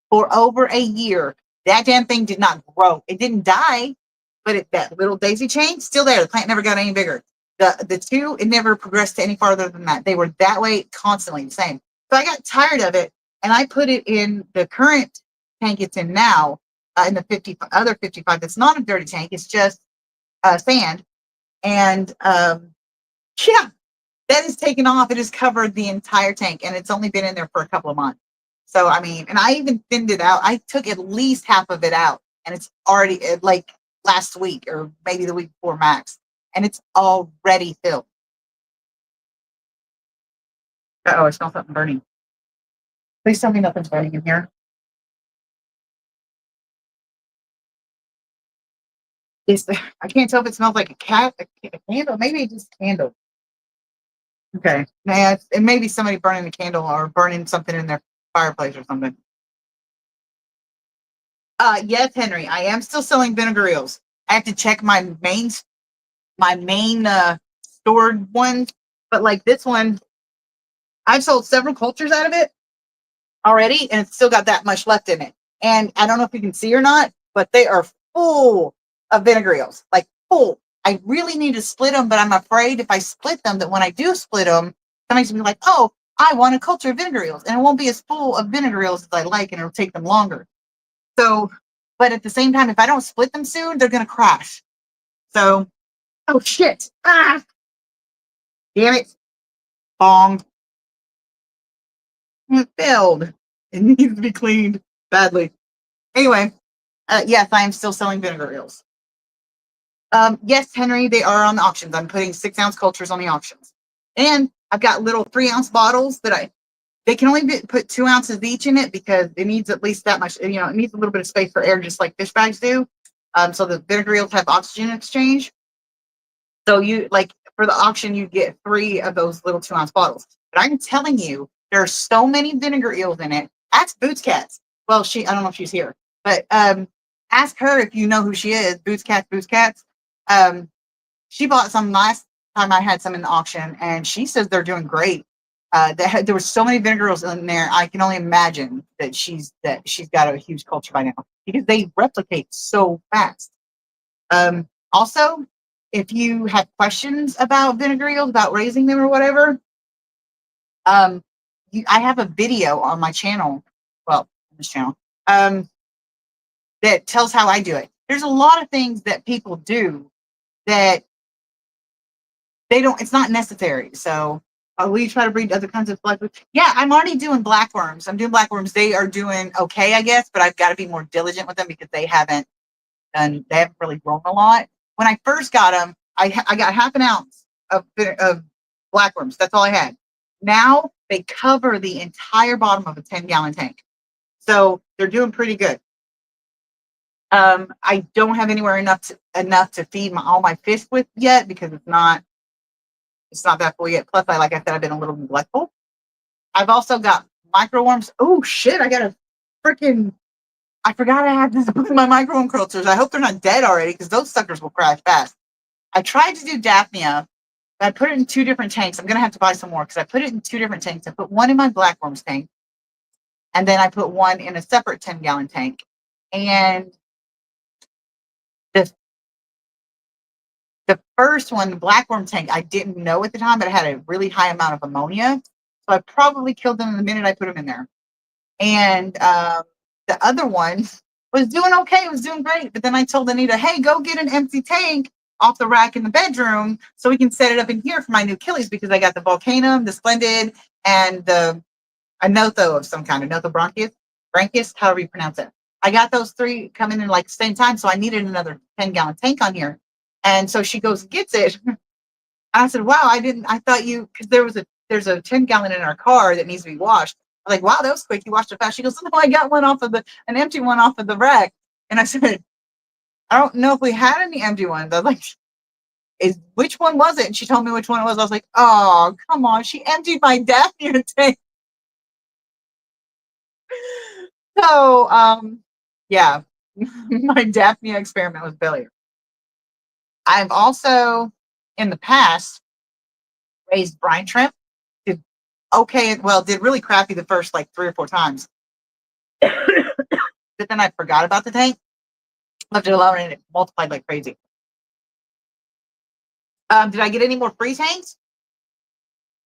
Speaker 1: for over a year. That damn thing did not grow. It didn't die, but that little daisy chain, still there. The plant never got any bigger. The 2, it never progressed to any farther than that. They were that way constantly, the same. So I got tired of it, and I put it in the current tank it's in now, in the 55. That's not a dirty tank. It's just sand. And yeah, that is taken off. It has covered the entire tank, and it's only been in there for a couple of months. So, and I even thinned it out. I took at least half of it out, and it's already like last week or maybe the week before max, and it's already filled. Oh, I smell something burning. Please tell me nothing's burning in here. I can't tell if it smells like a candle. Maybe it's just a candle. Okay. Yeah, it may be somebody burning a candle or burning something in their fireplace or something. Yes, Henry. I am still selling vinegar eels. I have to check my main stored ones, but like this one, I've sold several cultures out of it already, and it's still got that much left in it. And I don't know if you can see or not, but they are full of vinegar eels, like full. I really need to split them, but I'm afraid if I split them, that when I do split them, somebody's gonna be like, oh, I want a culture of vinegar eels, and it won't be as full of vinegar eels as I like, and it'll take them longer. So, but at the same time, if I don't split them soon, they're gonna crash. So, oh shit! Ah, damn it! Bong. It failed. It needs to be cleaned badly. Anyway, yes, I am still selling vinegar eels. Yes, Henry, they are on the auctions. I'm putting 6-ounce cultures on the auctions, and I've got little 3-ounce bottles that they can only put 2 ounces each in it because it needs at least that much. You know, it needs a little bit of space for air, just like fish bags do. So the vinegar eels have oxygen exchange. So you like for the auction, you get 3 of those little 2-ounce bottles. But I'm telling you, there are so many vinegar eels in it. Ask Boots Cats. Well, I don't know if she's here, but ask her if you know who she is. Boots Cats, Boots Cats. Um, she bought some last time I had some in the auction, and she says they're doing great. There were so many vinegar eels in there. I can only imagine that she's got a huge culture by now because they replicate so fast. Also, if you have questions about vinegar eels, about raising them or whatever, I have a video on my channel, well, this channel, that tells how I do it. There's a lot of things that people do that it's not necessary. So we try to breed other kinds of black. Yeah, I'm already doing blackworms. I'm doing blackworms. They are doing okay, I guess, but I've got to be more diligent with them because they haven't really grown a lot. When I first got them, I got half an ounce of blackworms. That's all I had. Now they cover the entire bottom of a 10-gallon tank. So they're doing pretty good. I don't have anywhere enough to feed all my fish with yet because it's not that full yet. Plus, like I said, I've been a little neglectful. I've also got microworms. Oh shit! I forgot I had this with my microworm cultures. I hope they're not dead already because those suckers will crash fast. I tried to do Daphnia. I put it in 2 different tanks. I'm gonna have to buy some more because I put it in 2 different tanks. I put one in my blackworms tank, and then I put one in a separate 10-gallon tank. And the first one, the blackworm tank, I didn't know at the time, but it had a really high amount of ammonia. So I probably killed them the minute I put them in there. And the other one was doing okay. It was doing great. But then I told Anita, hey, go get an empty tank off the rack in the bedroom so we can set it up in here for my new Achilles because I got the Volcanum, the Splendid, and a Notho of some kind, a Notho bronchus, however you pronounce it. I got those 3 coming in like the same time, so I needed another 10-gallon tank on here. And so she goes and gets it. I said, wow, I thought because there's a 10-gallon in our car that needs to be washed. I'm like, wow, that was quick. You washed it fast. She goes, no, I got an empty one off of the rack. And I said, I don't know if we had any empty ones. I was like, which one was it? And she told me which one it was. I was like, oh, come on. She emptied my Daphnia tank. So, yeah, my Daphnia experiment was failure. I've also, in the past, raised brine shrimp. Did okay, well, did really crappy the first like 3 or 4 times. But then I forgot about the tank, left it alone, and it multiplied like crazy. Did I get any more free tanks?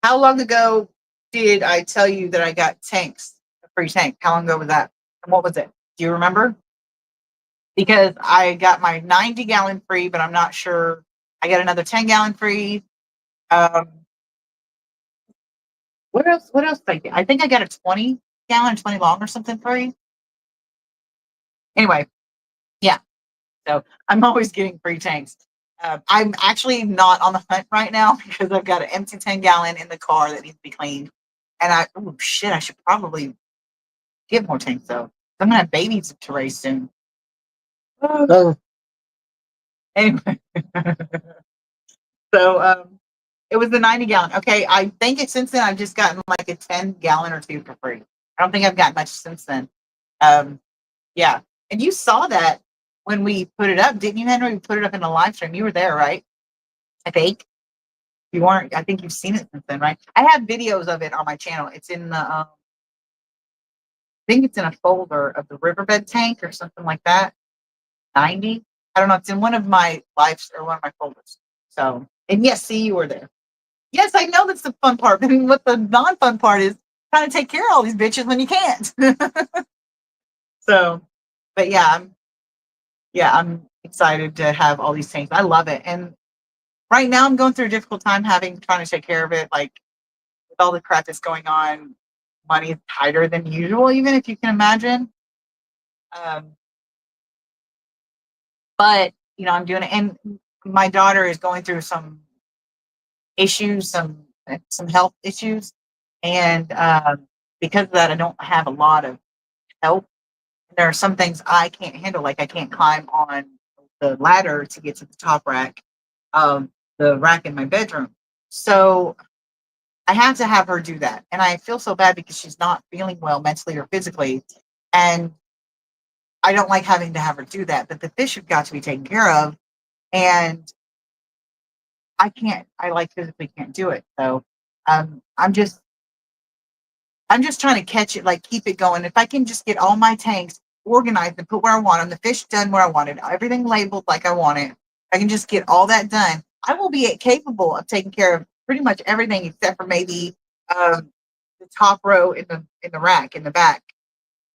Speaker 1: How long ago did I tell you that I got tanks, a free tank? How long ago was that? And what was it? Do you remember? Because I got my 90-gallon free, but I'm not sure. I got another 10-gallon free. What else? What else did I get? I think I got a 20-gallon, 20 long or something free. Anyway, yeah. So I'm always getting free tanks. I'm actually not on the hunt right now because I've got an empty 10-gallon in the car that needs to be cleaned. And I should probably get more tanks though. I'm gonna have babies to raise soon. Oh. Anyway, so it was the 90-gallon. Okay, I think since then I've just gotten like a 10-gallon or 2 for free. I don't think I've gotten much since then. Yeah, and you saw that when we put it up, didn't you, Henry? We put it up in a live stream. You were there, right? I think you weren't. I think you've seen it since then, right? I have videos of it on my channel. It's in the I think it's in a folder of the riverbed tank or something like that. 90. I don't know. It's in one of my lives or one of my folders. So, and yes, see, you were there. Yes, I know that's the fun part. And what the non-fun part is trying to take care of all these bitches when you can't. So, but I'm excited to have all these things. I love it. And right now I'm going through a difficult time trying to take care of it. Like with all the crap that's going on, money is tighter than usual, even if you can imagine. Um, but I'm doing it. And my daughter is going through some issues, some health issues. And because of that, I don't have a lot of help. There are some things I can't handle, like I can't climb on the ladder to get to the top rack, the rack in my bedroom. So I have to have her do that. And I feel so bad because she's not feeling well mentally or physically. And I don't like having to have her do that. But the fish have got to be taken care of. And I can't, I like physically can't do it. So I'm just trying to catch it, like keep it going. If I can just get all my tanks organized and put where I want them, the fish done where I want it, everything labeled like I want it, I can just get all that done. I will be capable of taking care of pretty much everything except for maybe the top row in the rack in the back.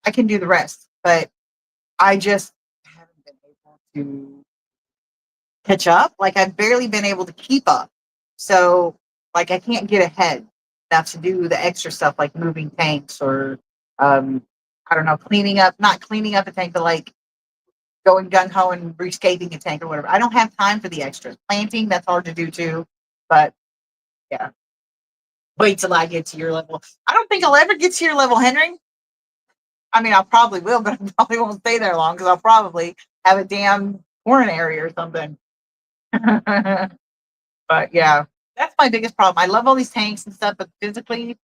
Speaker 1: I can do the rest, but I just haven't been able to catch up. Like I've barely been able to keep up. So like I can't get ahead enough to do the extra stuff like moving tanks or I don't know, not cleaning up a tank, but like going gung ho and rescaping a tank or whatever. I don't have time for the extras. Planting, that's hard to do too. But yeah. Wait till I get to your level. I don't think I'll ever get to your level, Henry. I mean, I probably will, but I probably won't stay there long because I'll probably have a damn corn area or something. But yeah, that's my biggest problem. I love all these tanks and stuff, but physically,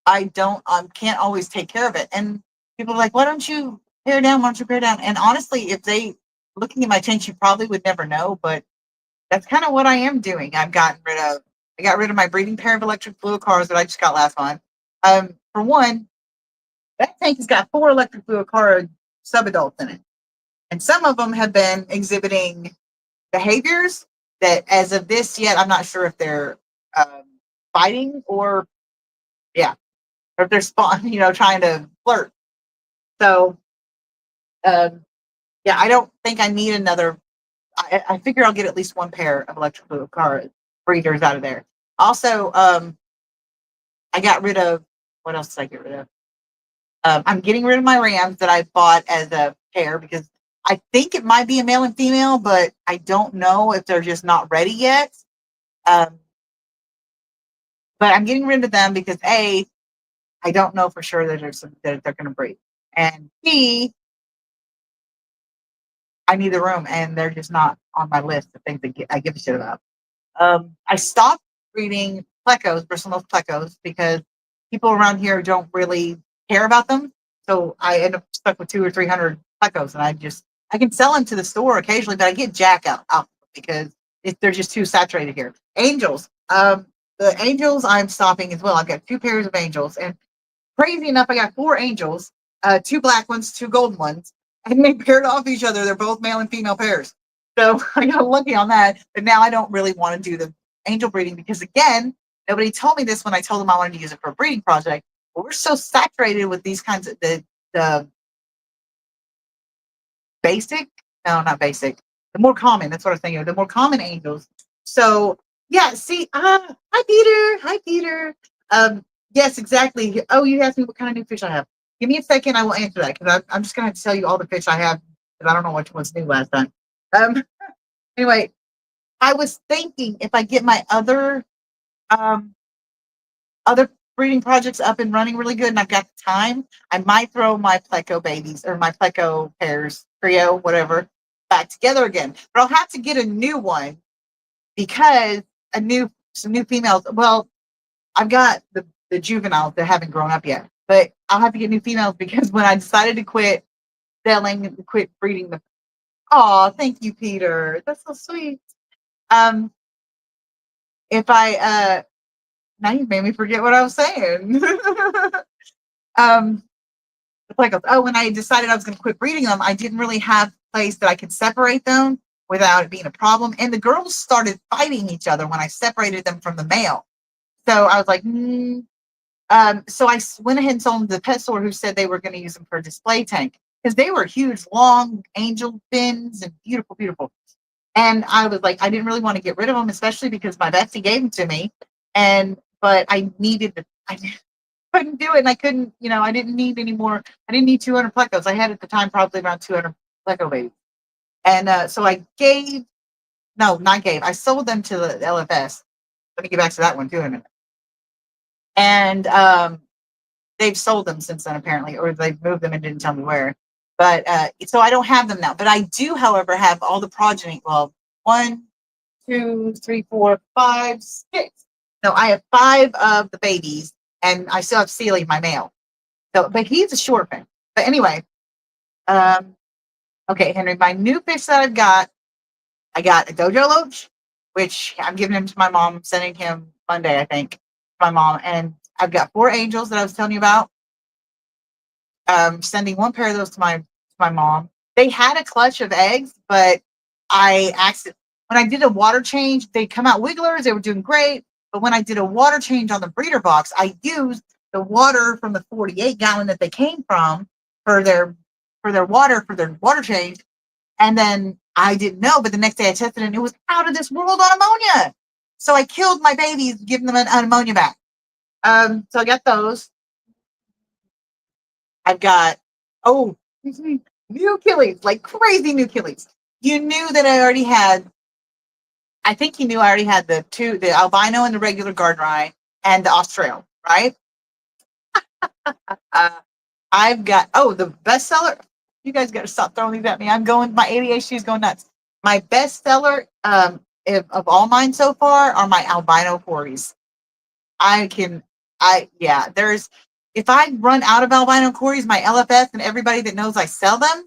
Speaker 1: I don't, can't always take care of it. And people are like, why don't you pare down? Why don't you pare down? And honestly, if they looking at my tanks, you probably would never know, but that's kind of what I am doing. I got rid of my breeding pair of electric fluid cars that I just got last month. For one, that tank has got 4 electric fluid car subadults in it. And some of them have been exhibiting behaviors that, as of this yet, I'm not sure if they're um, fighting or, yeah, or if they're trying to flirt. So, yeah, I don't think I need another. I figure I'll get at least one pair of electric fluid car breeders out of there. Also, I got rid of, what else did I get rid of? I'm getting rid of my Rams that I bought as a pair because I think it might be a male and female, but I don't know if they're just not ready yet. Um, but I'm getting rid of them because A, I don't know for sure that they're going to breed, and B, I need the room, and they're just not on my list of things that I give a shit about. I stopped breeding plecos, bristlenose plecos, because people around here don't really care about them. So I end up stuck with 200 or 300 plecos, and I can sell them to the store occasionally, but I get jack out because they're just too saturated here. Angels, the angels I'm stopping as well. I've got 2 pairs of angels, and crazy enough, I got 4 angels, 2 black ones, 2 golden ones, and they paired off each other. They're both male and female pairs. So I got lucky on that. But now I don't really want to do the angel breeding because, again, nobody told me this when I told them I wanted to use it for a breeding project. But we're so saturated with these kinds of the basic, no, not basic, the more common. That's what I'm thinking of. The more common angels. So yeah, see, hi Peter, hi Peter. Yes, exactly. Oh, you asked me what kind of new fish I have. Give me a second, I will answer that because I'm just gonna have to tell you all the fish I have because I don't know which one's new last time. Um, anyway, I was thinking if I get my um other breeding projects up and running really good and I've got the time, I might throw my Pleco babies or my Pleco pairs, trio, whatever, back together again. But I'll have to get a new one because some new females. Well, I've got the juveniles that haven't grown up yet, but I'll have to get new females because when I decided to quit selling, quit breeding the. Oh, thank you, Peter. That's so sweet. Um, if I now you made me forget what I was saying. um, like, oh, when I decided I was going to quit breeding them, I didn't really have place that I could separate them without it being a problem. And the girls started fighting each other when I separated them from the male. So I was like, so I went ahead and sold them to the pet store, who said they were going to use them for a display tank because they were huge, long angel fins and beautiful, beautiful. And I was like, I didn't really want to get rid of them, especially because my Betsy gave them to me. But I needed I couldn't do it. And I couldn't, I didn't need any more. I didn't need 200 plecos. I had at the time probably around 200 pleco babies. And so I gave, no, not gave, I sold them to the LFS. Let me get back to that one too in a minute. And they've sold them since then, apparently, or they've moved them and didn't tell me where. But so I don't have them now. But I do, however, have all the progeny. Well, 1, 2, 3, 4, 5, 6. No, I have 5 of the babies, and I still have Sealy, my male. So, but he's a short fin. But anyway, okay, Henry, my new fish that I got a Dojo Loach, which I'm giving him to my mom. I'm sending him Monday, I think, to my mom. And I've got 4 angels that I was telling you about. Sending 1 pair of those to my mom. They had a clutch of eggs, but when I did a water change, they come out wigglers. They were doing great. But when I did a water change on the breeder box, I used the water from the 48-gallon that they came from for their water change. And then I didn't know, but the next day I tested it and it was out of this world on ammonia. So I killed my babies, giving them an ammonia back. So I got those. I've got, new Achilles, like crazy new Achilles. You knew that I think you knew I already had the albino and the regular Gardner and the Australian, right? I've got, the bestseller. You guys got to stop throwing these at me. My ADHD is going nuts. My bestseller of all mine so far are my albino corys. If I run out of albino corys, my LFS and everybody that knows I sell them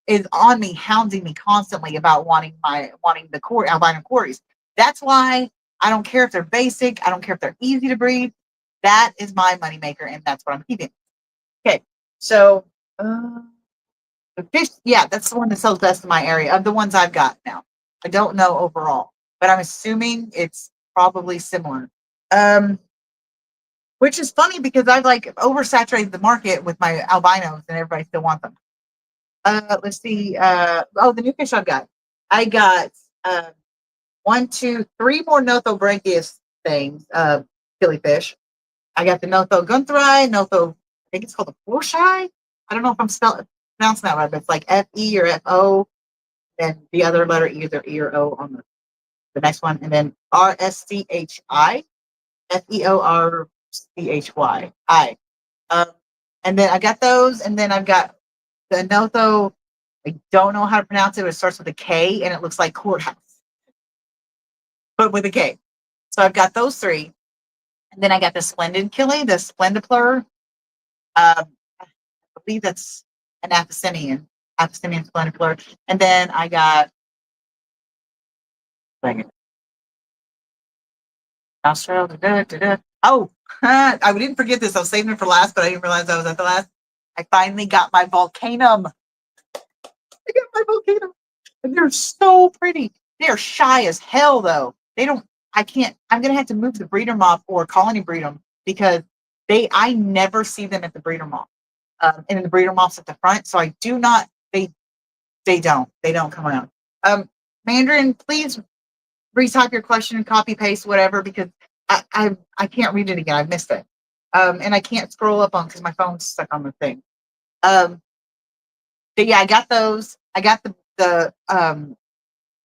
Speaker 1: is on me, hounding me constantly about wanting the albino corys. That's why I don't care if they're basic. I don't care if they're easy to breed. That is my moneymaker, and that's what I'm keeping. Okay, so the fish, yeah, that's the one that sells best in my area of the ones I've got now. I don't know overall, but I'm assuming it's probably similar. Which is funny because I've like oversaturated the market with my albinos, and everybody still wants them. Let's see. The new fish I've got. I got 1, 2, 3 more Nothobranchius things, killifish. I got the Notho Guntheri, I think it's called the Forshai. I don't know if I'm pronouncing that right, but it's like F-E or F-O, and the other letter either E or O on the next one, and then R-S-C-H-I, F-E-O-R-C-H-Y-I. And then I got those, and then I've got the Notho. I don't know how to pronounce it, but it starts with a K, and it looks like courthouse, but with a K. So I've got those 3. And then I got the Splendid Killie, the Splendipler. I believe that's an Abyssinian Splendipler. And then I got Australia. Oh, I didn't forget this. I was saving it for last, but I didn't realize I was at the last. I finally got my Volcanum. I got my Volcanum. And they're so pretty. They're shy as hell, though. I'm going to have to move the breeder mop or colony breed them because I never see them at the breeder mop. And the breeder mop's at the front. So I do not, they don't come around. Mandarin, please retype your question and copy paste whatever, because I can't read it again. I've missed it. And I can't scroll up on because my phone's stuck on the thing. But yeah, I got those. I got the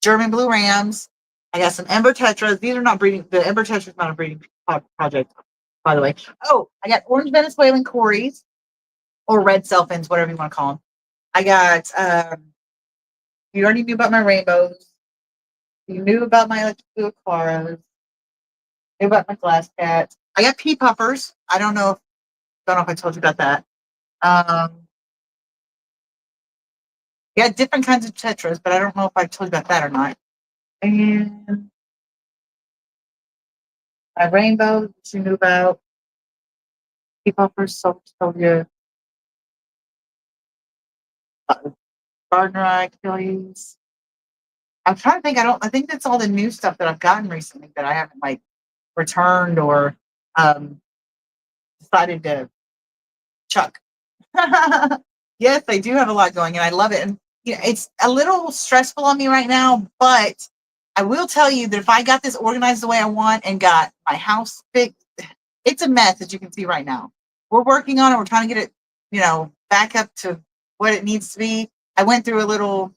Speaker 1: German blue rams. I got some Ember tetras. These are not breeding. The Ember tetra is not a breeding project, by the way. Oh, I got orange Venezuelan corys or red selfins, whatever you want to call them. I got. You already knew about my rainbows. You knew about my electric blue aquaras. Knew about my glass cats. I got pea puffers. I don't know if I told you about that. Yeah, different kinds of tetras, but I don't know if I told you about that or not. And my rainbows, which you knew about. Pea puffers, so told you. Gardener Achilles. I'm trying to think. I think that's all the new stuff that I've gotten recently that I haven't like returned or um, decided to chuck. Yes, I do have a lot going, and I love it. And it's a little stressful on me right now, but I will tell you that if I got this organized the way I want and got my house fixed, it's a mess as you can see right now. We're working on it. We're trying to get it, back up to what it needs to be. I went through a little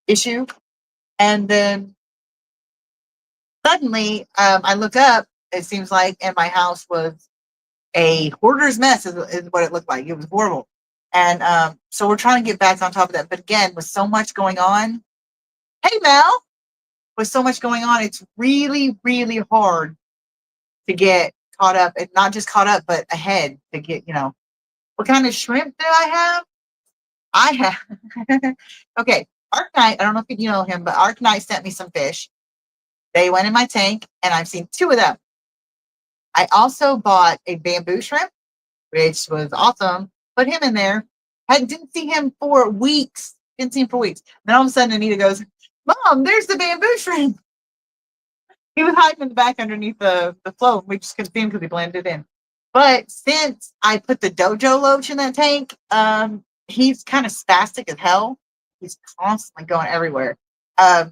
Speaker 1: issue, and then suddenly I look up. It seems like, and my house was a hoarder's mess is what it looked like. It was horrible. And so we're trying to get back on top of that. But again, with so much going on, hey, Mel, with so much going on, it's really, really hard to get caught up and not just caught up, but ahead to get, what kind of shrimp do I have? I have, okay, Arc Knight, I don't know if you know him, but Arc Knight sent me some fish. They went in my tank, and I've seen two of them. I also bought a bamboo shrimp, which was awesome. Put him in there. I didn't see him for weeks. Didn't see him for weeks. Then all of a sudden, Anita goes, "Mom, there's the bamboo shrimp." He was hiding in the back underneath the float. We just couldn't see him because he blended in. But since I put the dojo loach in that tank, he's kind of spastic as hell. He's constantly going everywhere. And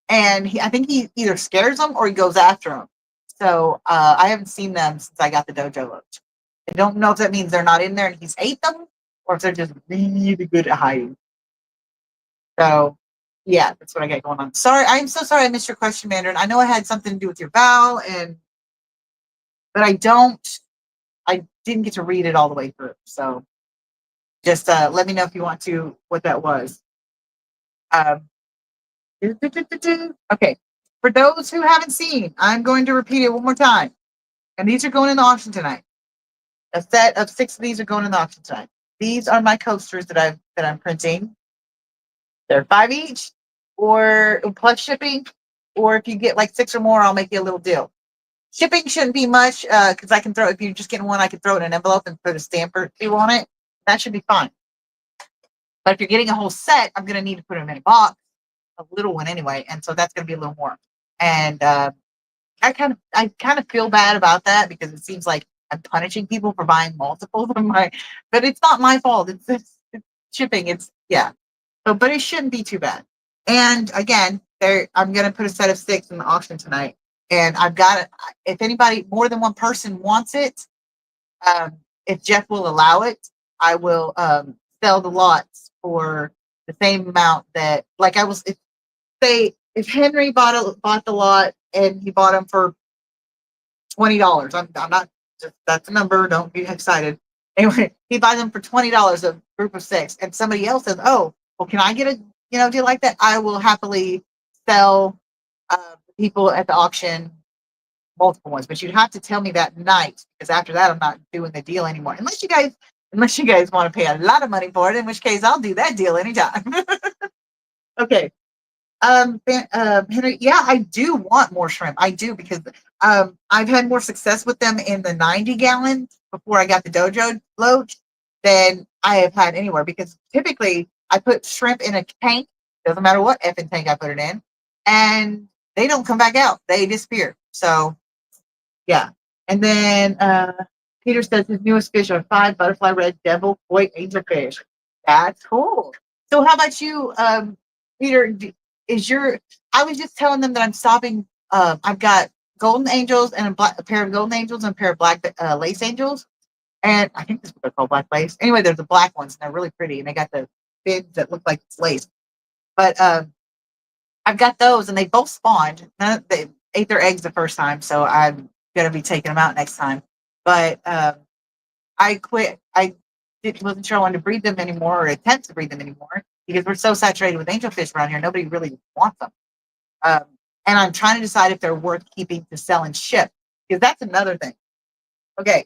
Speaker 1: I think he either scares them or he goes after them. So I haven't seen them since I got the dojo loach. I don't know if that means they're not in there and he's ate them, or if they're just really good at hiding. So yeah, that's what I got going on. Sorry, I'm so sorry I missed your question, Mandarin. I know I had something to do with your vow, but I didn't get to read it all the way through. So just let me know if you want to what that was. Um, okay. For those who haven't seen, I'm going to repeat it one more time. And these are going in the auction tonight. A set of 6 of these are going in the auction tonight. These are my coasters that I'm printing. They're $5 each, or plus shipping. Or if you get like 6 or more, I'll make you a little deal. Shipping shouldn't be much because I can throw, if you're just getting one, I can throw it in an envelope and put a stamp or two on it. That should be fine. But if you're getting a whole set, I'm going to need to put them in a box, a little one anyway, and so that's going to be a little more. And I kind of feel bad about that because it seems like I'm punishing people for buying multiples of but it's not my fault. It's shipping. It's yeah. So, but it shouldn't be too bad. And again, I'm going to put a set of 6 in the auction tonight, and I've got it. If anybody, more than one person wants it, if Jeff will allow it, I will sell the lots for the same amount that, like, I was. If Henry bought the lot and he bought them for $20, I'm not. That's a number. Don't be excited. Anyway, he buys them for $20, a group of 6, and somebody else says, "Oh, well, can I get a deal like that?" I will happily sell people at the auction multiple ones, but you'd have to tell me that night because after that, I'm not doing the deal anymore. Unless you guys want to pay a lot of money for it, in which case I'll do that deal anytime. Okay. Henry, yeah, I do want more shrimp. I do because I've had more success with them in the 90-gallon before I got the dojo loach than I have had anywhere because typically I put shrimp in a tank, doesn't matter what effing tank I put it in, and they don't come back out. They disappear. So yeah. And then Peter says his newest fish are 5 butterfly red devil koi angelfish. That's cool. So how about you, Peter? I was just telling them that I'm stopping. I've got golden angels and a pair of golden angels and a pair of black lace angels. And I think this is what they're called, black lace. Anyway, there's the black ones and they're really pretty. And they got the fins that look like it's lace. But I've got those and they both spawned. They ate their eggs the first time. So I'm going to be taking them out next time. But I quit. Wasn't sure I wanted to breed them anymore or attempt to breed them anymore because we're so saturated with angelfish around here. Nobody really wants them. Um, and I'm trying to decide if they're worth keeping to sell and ship because that's another thing. Okay.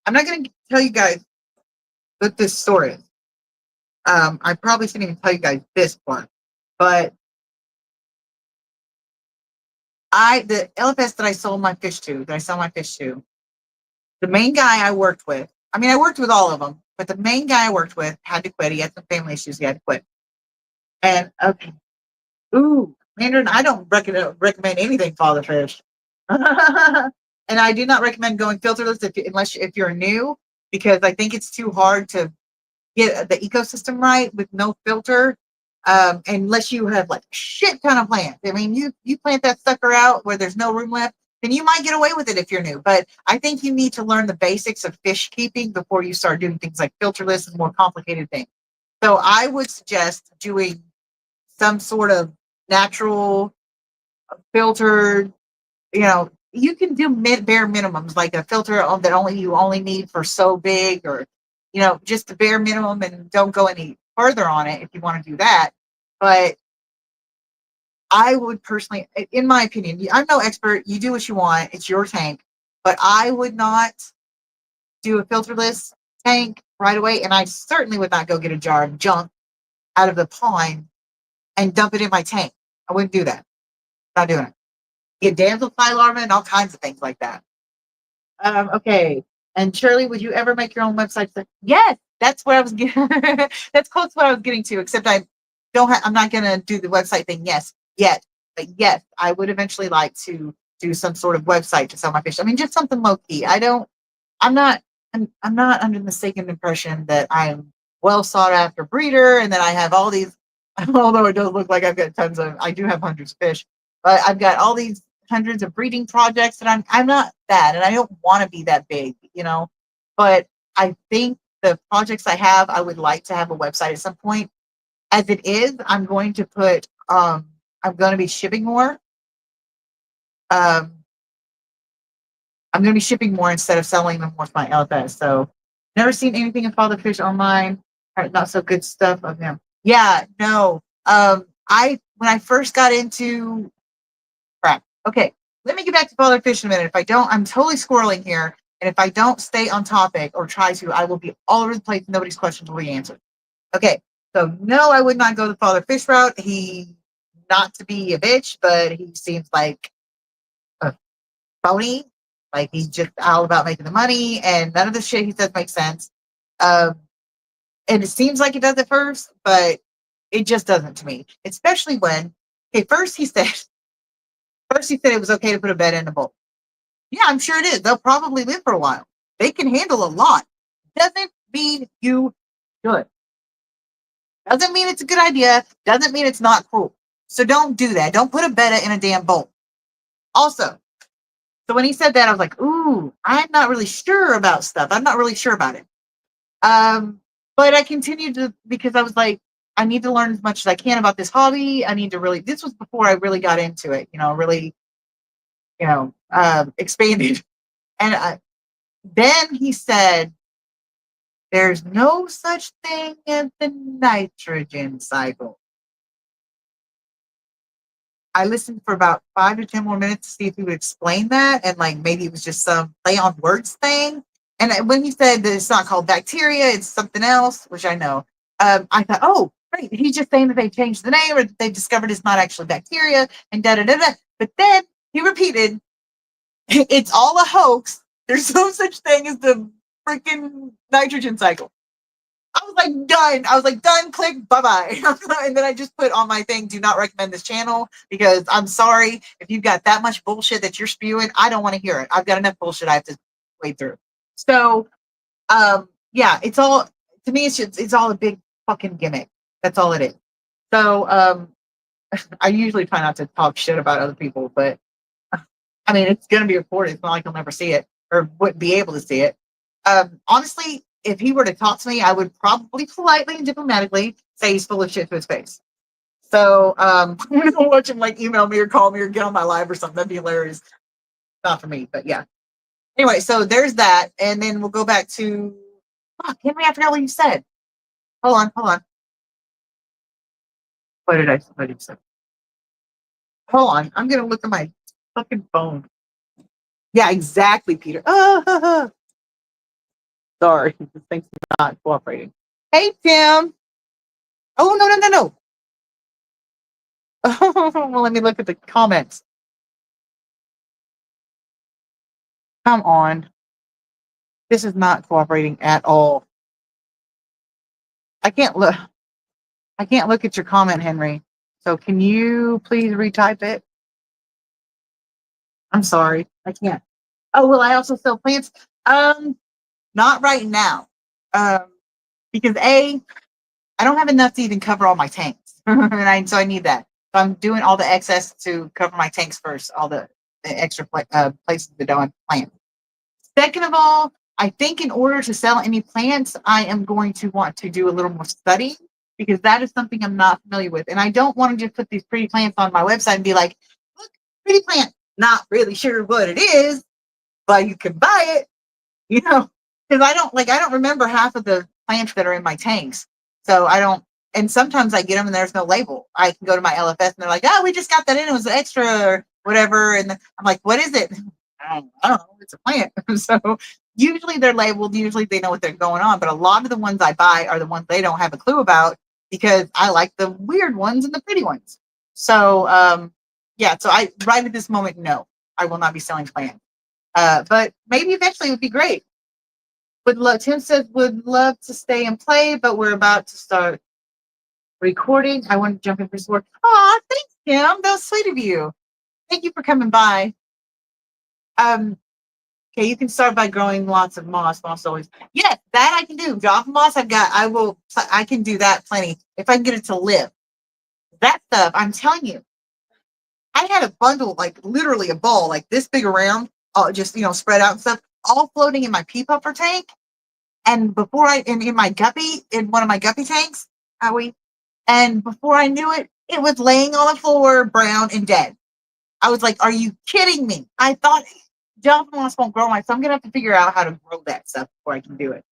Speaker 1: I'm not going to tell you guys what this story is. I probably shouldn't even tell you guys this part, but the LFS that I sell my fish to, the main guy I worked with, I mean, I worked with all of them,
Speaker 2: But the main guy I worked with had to quit. He had some family issues. He had to quit. And okay, ooh, Mandarin. I don't recommend anything father fish. And I do not recommend going filterless if you're new, because I think it's too hard to get the ecosystem right with no filter. Unless you have like shit ton of plants. I mean, you plant that sucker out where there's no room left, then you might get away with it if you're new. But I think you need to learn the basics of fish keeping before you start doing things like filterless and more complicated things. So I would suggest doing some sort of natural filtered, you can do bare minimums like a filter that you only need for so big, or just the bare minimum, and don't go any further on it if you want to do that. But I would personally, in my opinion, I'm no expert, you do what you want, it's your tank, but I would not do a filterless tank right away, and I certainly would not go get a jar of junk out of the pond and dump it in my tank. I wouldn't do that. Not doing it. Get damselfly larvae and all kinds of things like that. Okay. And Shirley, would you ever make your own website? Yes, that's where I was getting. That's close to what I was getting to. Except I don't have. I'm not going to do the website thing. Yes, yet, but yes, I would eventually like to do some sort of website to sell my fish. I mean, just something low key. I don't. I'm not. I'm not under the mistaken impression that I'm well sought after breeder and that I have all these. Although it does look like I've got tons of. I do have hundreds of fish, but I've got all these hundreds of breeding projects, and I'm not that, and I don't want to be that big. But I think the projects I have, I would like to have a website at some point. As it is, I'm going to be shipping more. Um, I'm going to be shipping more instead of selling them with my LFS. So, never seen anything in Father Fish online. Not so good stuff of him. Yeah, no. I when I first got into crap. Okay, let me get back to Father Fish in a minute. If I don't, I'm totally squirreling here. And if I don't stay on topic or try to, I will be all over the place. Nobody's questions will be answered. Okay, so no, I would not go the Father Fish route. He, not to be a bitch, but he seems like a phony. Like he's just all about making the money, and none of the shit he says makes sense. Um, and it seems like it does at first, but it just doesn't to me. Especially when, okay, first he said it was okay to put a bed in a bowl. Yeah, I'm sure it is. They'll probably live for a while. They can handle a lot. Doesn't mean you should. Doesn't mean it's a good idea. Doesn't mean it's not cool. So don't do that. Don't put a betta in a damn bowl. Also, so when he said that, I was like, ooh, I'm not really sure about stuff. I'm not really sure about it. But I continued to, because I was like, I need to learn as much as I can about this hobby. I need to really, this was before I really got into it, really, expanded. And then he said, there's no such thing as the nitrogen cycle. I listened for about 5 to 10 more minutes to see if he would explain that, and like maybe it was just some play on words thing. And when he said that it's not called bacteria, it's something else, which I know, I thought, oh, great, he's just saying that they changed the name or they discovered it's not actually bacteria, and da da da da. But then he repeated, it's all a hoax. There's no such thing as the freaking nitrogen cycle. I was like, done. I was like, done, click, bye bye. And then I just put on my thing, do not recommend this channel, because I'm sorry if you've got that much bullshit that you're spewing. I don't want to hear it. I've got enough bullshit I have to wade through. So, yeah, it's all, to me, it's all a big fucking gimmick. That's all it is. So, I usually try not to talk shit about other people, but I mean, it's going to be recorded. It's not like I'll never see it or wouldn't be able to see it. Honestly, if he were to talk to me, I would probably politely and diplomatically say he's full of shit to his face. So I'm going to watch him like email me or call me or get on my live or something. That'd be hilarious. Not for me, but yeah. Anyway, so there's that. And then we'll go back to, fuck, Henry, I forgot what you said. Hold on. What did you say? Hold on. I'm going to look at my fucking phone. Yeah, exactly, Peter. Sorry, this thing's not cooperating. Hey, Tim. Oh, no, no, no, no. Oh, well, let me look at the comments. Come on. This is not cooperating at all. I can't look. I can't look at your comment, Henry. So can you please retype it? I'm sorry, I can't. Oh, will I also sell plants? Um, Not right now. Um, because I don't have enough to even cover all my tanks, so I need that. So I'm doing all the excess to cover my tanks first, all the extra places that don't have plant. Second of all, I think in order to sell any plants, I am going to want to do a little more studying because that is something I'm not familiar with. And I don't want to just put these pretty plants on my website and be like, look, pretty plant, not really sure what it is, but you can buy it, you know, because I don't remember half of the plants that are in my tanks. So I don't, and sometimes I get them and there's no label. I can go to my LFS and they're like, oh, we just got that in. It was extra or whatever. And I'm like, what is it? I don't know. It's a plant. So usually they're labeled. Usually they know what they're going on. But a lot of the ones I buy are the ones they don't have a clue about because I like the weird ones and the pretty ones. So, yeah. So right at this moment, no, I will not be selling plants. But maybe eventually it would be great. Tim says would love to stay and play, but we're about to start recording. I want to jump in for support. Oh, thanks, Tim. That was sweet of you. Thank you for coming by. Um, okay, you can start by growing lots of moss. Moss always. Yes, that I can do. Java moss, I can do that plenty if I can get it to live. That stuff, I'm telling you. I had a bundle, like literally a ball, like this big around, just spread out and stuff, all floating in my pea puffer tank. And before in my guppy, in one of my guppy tanks, Howie, and before I knew it, it was laying on the floor, brown and dead. I was like, "Are you kidding me?" I thought Java moss won't grow my, so I'm gonna have to figure out how to grow that stuff before I can do it.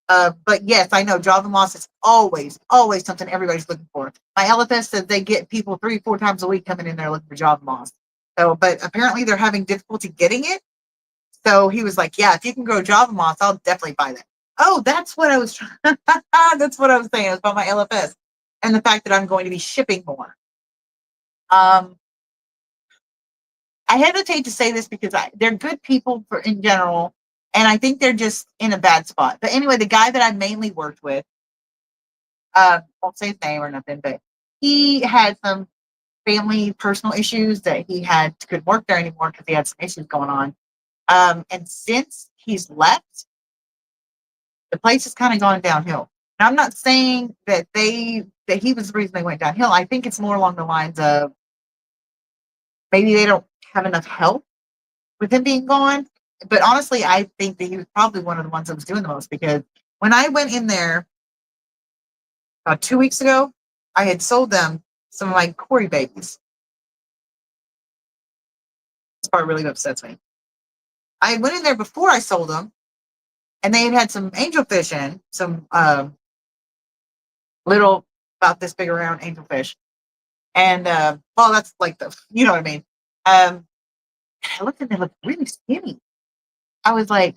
Speaker 2: But yes, I know Java moss is always something everybody's looking for. My LFS says they get people 3-4 times a week coming in there looking for Java moss. So, but apparently they're having difficulty getting it. So he was like, "Yeah, if you can grow Java moss, I'll definitely buy that." Oh, that's what I was trying. That's what I was saying. It was about my LFS and the fact that I'm going to be shipping more. Um, I hesitate to say this because they're good people for in general, and I think they're just in a bad spot. But anyway, the guy that I mainly worked with, won't say his name or nothing, but he had some family personal issues that he had couldn't work there anymore because he had some issues going on. And since he's left, the place has kind of gone downhill. Now, I'm not saying that he was the reason they went downhill. I think it's more along the lines of maybe they don't have enough help with him being gone. But honestly, I think that he was probably one of the ones that was doing the most because when I went in there about 2 weeks ago, I had sold them some of my Cory babies. This part really upsets me. I went in there before I sold them, and they had some angelfish in, some little about this big around angelfish. And well, that's like you know what I mean. I looked at them, they looked really skinny. I was like,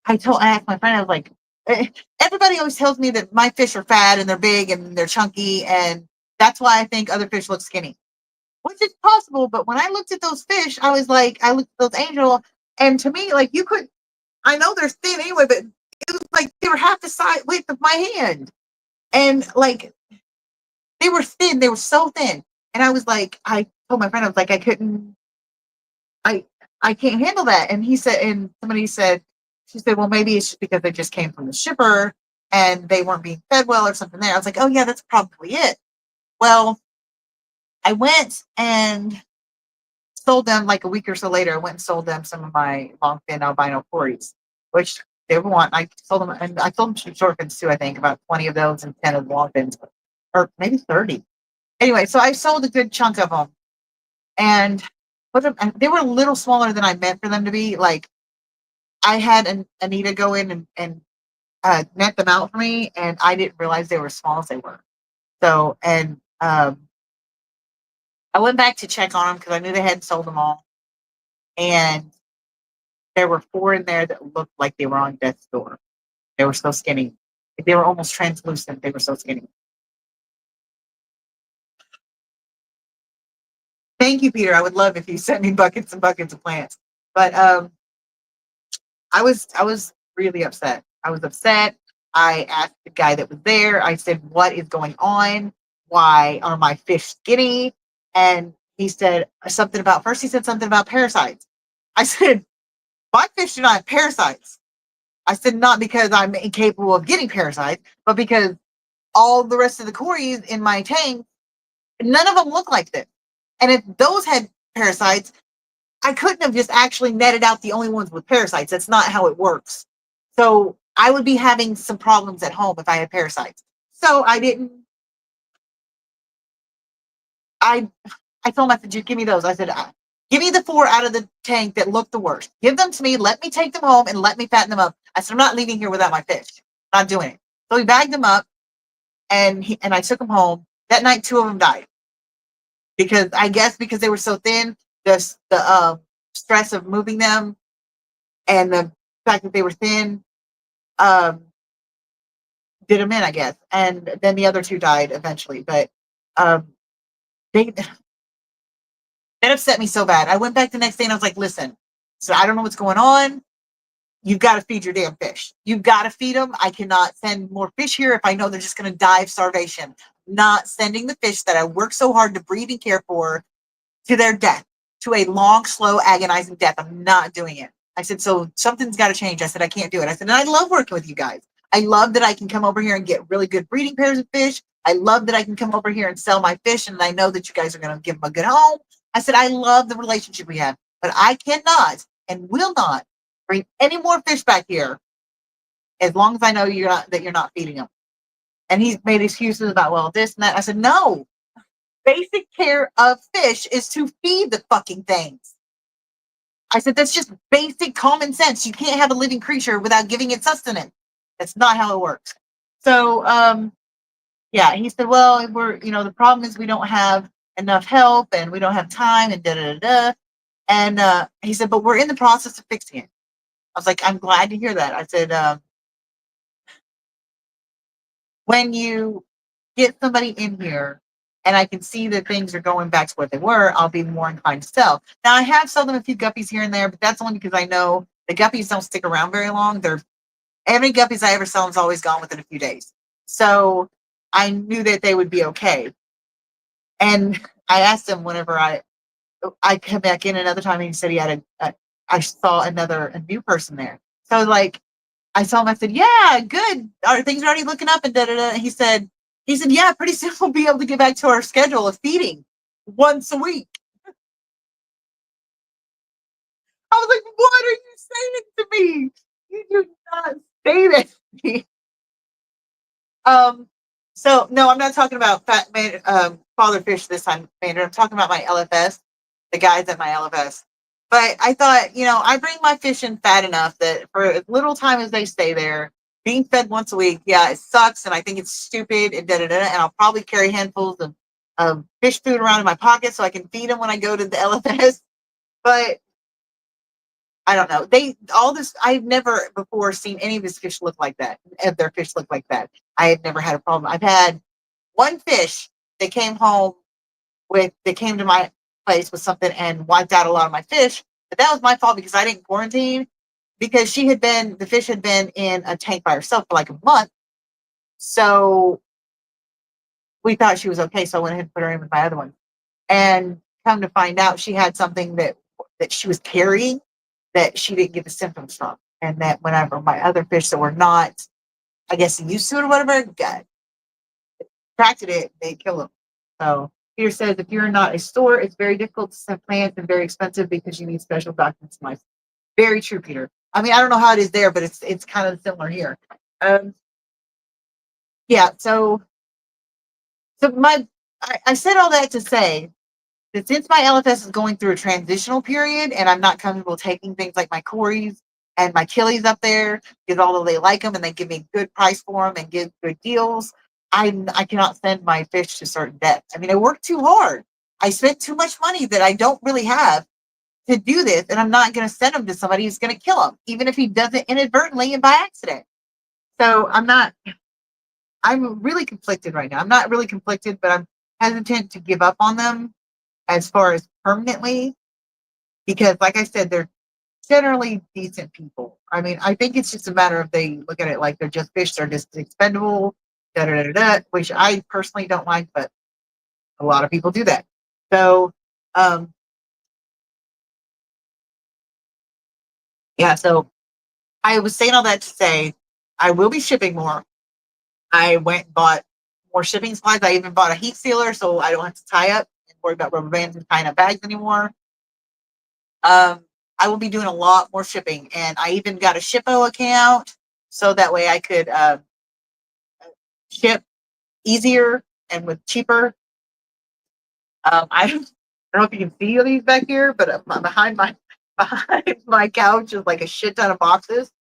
Speaker 2: I asked my friend, I was like, eh, everybody always tells me that my fish are fat and they're big and they're chunky, and that's why I think other fish look skinny, which is possible. But when I looked at those fish, I was like, I looked at those angel, and to me, like you could, I know they're thin anyway, but it was like they were half the size width of my hand, and like they were thin, they were so thin, and I was like, I told my friend, I was like, I couldn't, I I can't handle that. And he said, and somebody said, she said, well, maybe it's just because they just came from the shipper and they weren't being fed well or something there. I was like, oh yeah, that's probably it. Well, I went and sold them like a week or so later. I went and sold them some of my long fin albino cories, which they want. I sold them, and I sold them some short fins too. I think about 20 of those and 10 of the long fins, or maybe 30. Anyway, so I sold a good chunk of them, and they were a little smaller than I meant for them to be. Like I had Anita go in and net them out for me, and I didn't realize they were as small as they were. So, and I went back to check on them because I knew they hadn't sold them all, and there were 4 in there that looked like they were on death's door. They were so skinny. They were almost translucent. They were so skinny. Thank you, Peter. I would love if you sent me buckets and buckets of plants. But I was really upset. I was upset. I asked the guy that was there, I said, what is going on? Why are my fish skinny? And he said something about, first he said something about parasites. I said, my fish do not have parasites. I said, not because I'm incapable of getting parasites, but because all the rest of the cories in my tank, none of them look like this. And if those had parasites, I couldn't have just actually netted out the only ones with parasites. That's not how it works. So I would be having some problems at home if I had parasites. So I didn't. I I told him, I said, just give me those. I said, give me the 4 out of the tank that look the worst. Give them to me. Let me take them home and let me fatten them up. I said, I'm not leaving here without my fish. I'm not doing it. So he bagged them up and I took them home. That night, 2 of them died because I guess because they were so thin, the stress of moving them and the fact that they were thin um, did them in, I guess. And then the other 2 died eventually. But um, they that upset me so bad. I went back the next day and I was like, listen, so I don't know what's going on. You've got to feed your damn fish. You've got to feed them. I cannot send more fish here if I know they're just going to die of starvation. Not sending the fish that I work so hard to breed and care for to their death, to a long, slow, agonizing death. I'm not doing it. I said, so something's got to change. I said, I can't do it. I said, and I love working with you guys. I love that I can come over here and get really good breeding pairs of fish. I love that I can come over here and sell my fish, and I know that you guys are going to give them a good home. I said, I love the relationship we have, but I cannot and will not bring any more fish back here as long as I know you're not feeding them. And he's made excuses about, well, this and that. I said, no, basic care of fish is to feed the fucking things. I said, that's just basic common sense. You can't have a living creature without giving it sustenance. That's not how it works. So, yeah, he said, well, the problem is we don't have enough help and we don't have time and da da da da. And he said, but we're in the process of fixing it. I was like, I'm glad to hear that. I said, when you get somebody in here and I can see that things are going back to what they were, I'll be more inclined to sell. Now, I have sold them a few guppies here and there, but that's only because I know the guppies don't stick around very long. Every guppies I ever sell is always gone within a few days. So I knew that they would be okay. And I asked him whenever I come back in another time, and he said he had I saw a new person there. So like I saw him. I said, "Yeah, good. Are things already looking up?" And da da da. He said, "Yeah, pretty soon we'll be able to get back to our schedule of feeding once a week." I was like, "What are you saying to me? You do not say that to me." Um, so no, I'm not talking about fat man, father fish this time, Maynard. I'm talking about my LFS, the guys at my LFS. But I thought, I bring my fish in fat enough that for as little time as they stay there, being fed once a week, yeah, it sucks, and I think it's stupid, and da da da. And I'll probably carry handfuls of fish food around in my pocket so I can feed them when I go to the LFS. But I don't know. I've never before seen any of his fish look like that. Their fish look like that. I had never had a problem. I've had one fish that came to my place with something and wiped out a lot of my fish. But that was my fault because I didn't quarantine because the fish had been in a tank by herself for like a month. So we thought she was okay. So I went ahead and put her in with my other one. And come to find out she had something that she was carrying that she didn't get the symptoms from. And that whenever my other fish that were not, I guess, used to it or whatever, got attracted it, they kill them. So Peter says, if you're not a store, it's very difficult to send plants and very expensive because you need special documents. Very true, Peter. I mean, I don't know how it is there, but it's kind of similar here. Yeah. I said all that to say that since my LFS is going through a transitional period and I'm not comfortable taking things like my Corys and my Killies up there, because although they like them and they give me a good price for them and give good deals, I cannot send my fish to certain depths. I mean, I work too hard. I spent too much money that I don't really have to do this, and I'm not going to send them to somebody who's going to kill them, even if he does it inadvertently and by accident. So I'm really conflicted right now. I'm not really conflicted, but I'm hesitant to give up on them as far as permanently, because like I said, they're generally decent people. I mean, I think it's just a matter of they look at it like they're just fish, they're just expendable, da da da da, which I personally don't like, but a lot of people do that. So, um, yeah, so I was saying all that to say I will be shipping more. I went and bought more shipping supplies. I even bought a heat sealer so I don't have to tie up and worry about rubber bands and tying up bags anymore. Um, I will be doing a lot more shipping, and I even got a Shippo account so that way I could ship easier and with cheaper. I don't know if you can see these back here, but behind my behind my couch is like a shit ton of boxes.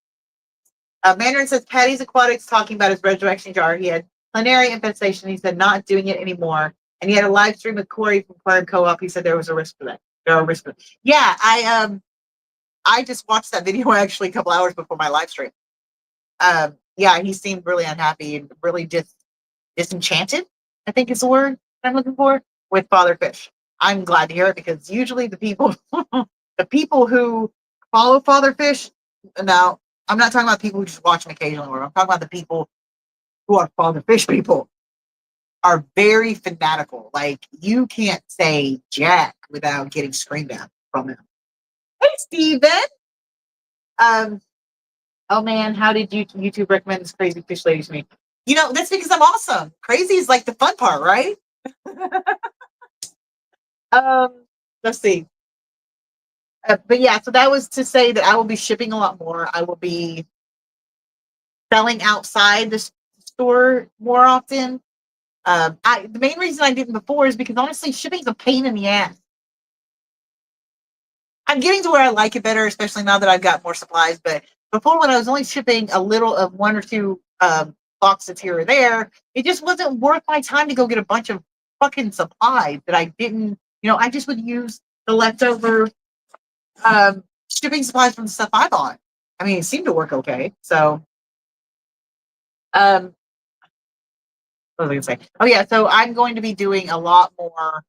Speaker 2: Mandarin says Patty's Aquatics talking about his resurrection jar. He had planary infestation. He said not doing it anymore, and he had a live stream with Corey from Aquarium Co-op. He said there was a risk for that. There are risks. Yeah, I just watched that video actually a couple hours before my live stream. Yeah, he seemed really unhappy and really disenchanted, I think is the word I'm looking for, with Father Fish. I'm glad to hear it because usually the people the people who follow Father Fish, now I'm not talking about people who just watch him occasionally, I'm talking about the people who are Father Fish people are very fanatical. Like you can't say Jack without getting screamed at from him. Hey Steven. Um oh man, how did YouTube recommend this crazy fish lady to me? You know, that's because I'm awesome. Crazy is like the fun part, right? um, let's see. But yeah, so that was to say that I will be shipping a lot more. I will be selling outside the store more often. The main reason I didn't before is because honestly, shipping's a pain in the ass. I'm getting to where I like it better, especially now that I've got more supplies. But before, when I was only shipping a little of one or two boxes here or there, it just wasn't worth my time to go get a bunch of fucking supplies that I didn't. You know, I just would use the leftover shipping supplies from the stuff I bought. I mean, it seemed to work okay. So, um, what was I going to say? Oh yeah, so I'm going to be doing a lot more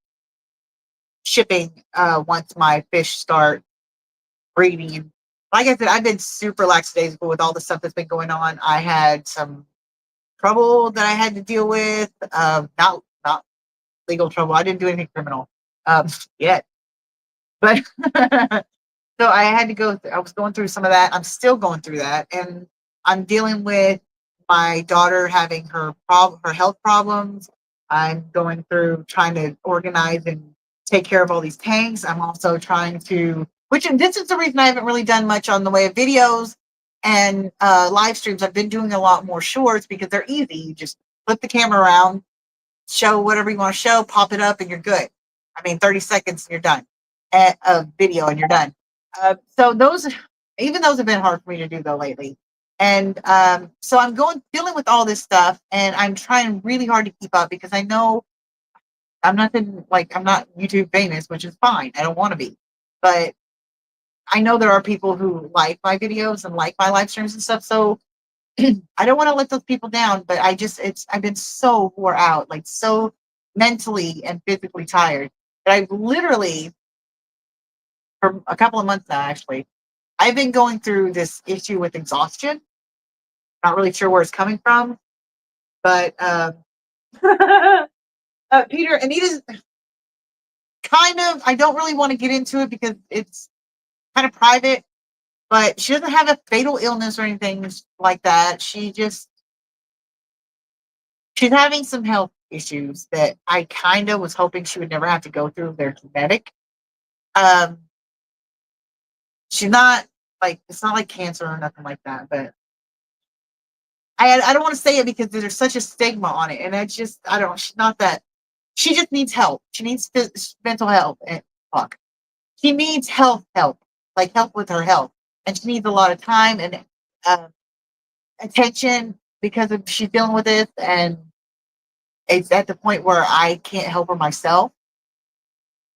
Speaker 2: shipping once my fish start breeding. Like I said, I've been super lackadaisical with all the stuff that's been going on. I had some trouble that I had to deal with. Not legal trouble. I didn't do anything criminal yet, but so I had to go. I was going through some of that. I'm still going through that, and I'm dealing with my daughter having her health problems. I'm going through trying to organize and take care of all these tanks. I'm also trying to, which this is the reason I haven't really done much on the way of videos and live streams. I've been doing a lot more shorts because they're easy. You just flip the camera around, show whatever you want to show, pop it up, and you're good. I mean, 30 seconds and you're done. Of video and you're done. So even those have been hard for me to do though lately. And so I'm dealing with all this stuff, and I'm trying really hard to keep up because I know I'm not YouTube famous, which is fine. I don't want to be, but I know there are people who like my videos and like my live streams and stuff. So I don't want to let those people down, but I've been so wore out, like so mentally and physically tired that I've literally for a couple of months now, actually, I've been going through this issue with exhaustion. Not really sure where it's coming from, but Peter, Anita's kind of. I don't really want to get into it because it's kind of private. But she doesn't have a fatal illness or anything like that. She's having some health issues that I kind of was hoping she would never have to go through. They're genetic. Um, she's not like it's not like cancer or nothing like that, but I don't want to say it because there's such a stigma on it, and I don't. She's not that. She just needs help. She needs mental health and fuck. She needs help, like help with her health, and she needs a lot of time and uh, attention because she's dealing with this, and it's at the point where I can't help her myself.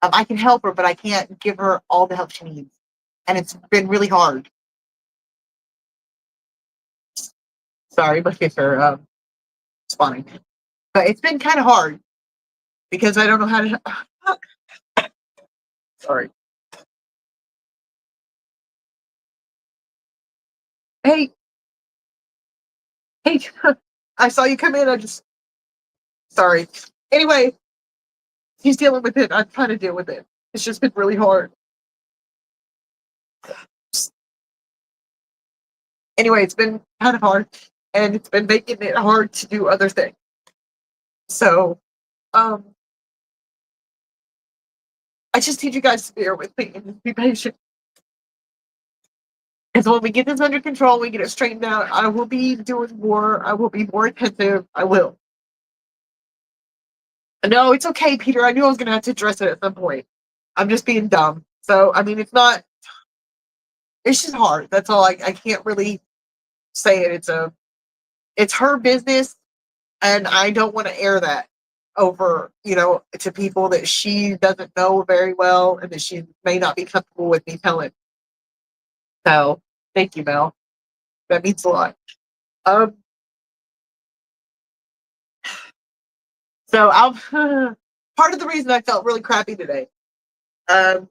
Speaker 2: I can help her, but I can't give her all the help she needs, and it's been really hard. Sorry, my kids are spawning, but it's been kind of hard because I don't know how to. Sorry. Hey, hey, I saw you come in. I just, sorry. Anyway, he's dealing with it. I'm trying to deal with it. It's just been really hard. Anyway, it's been kind of hard, and it's been making it hard to do other things. So, um, I just need you guys to bear with me and be patient. Because when we get this under control, we get it straightened out, I will be doing more. I will be more attentive. I will. No, it's okay, Peter. I knew I was going to have to address it at some point. I'm just being dumb. So, I mean, it's not, it's just hard. That's all. I can't really say it. It's her business, and I don't want to air that over, to people that she doesn't know very well and that she may not be comfortable with me telling. So, thank you, Mel. That means a lot. Um, so I'll part of the reason I felt really crappy today. Um,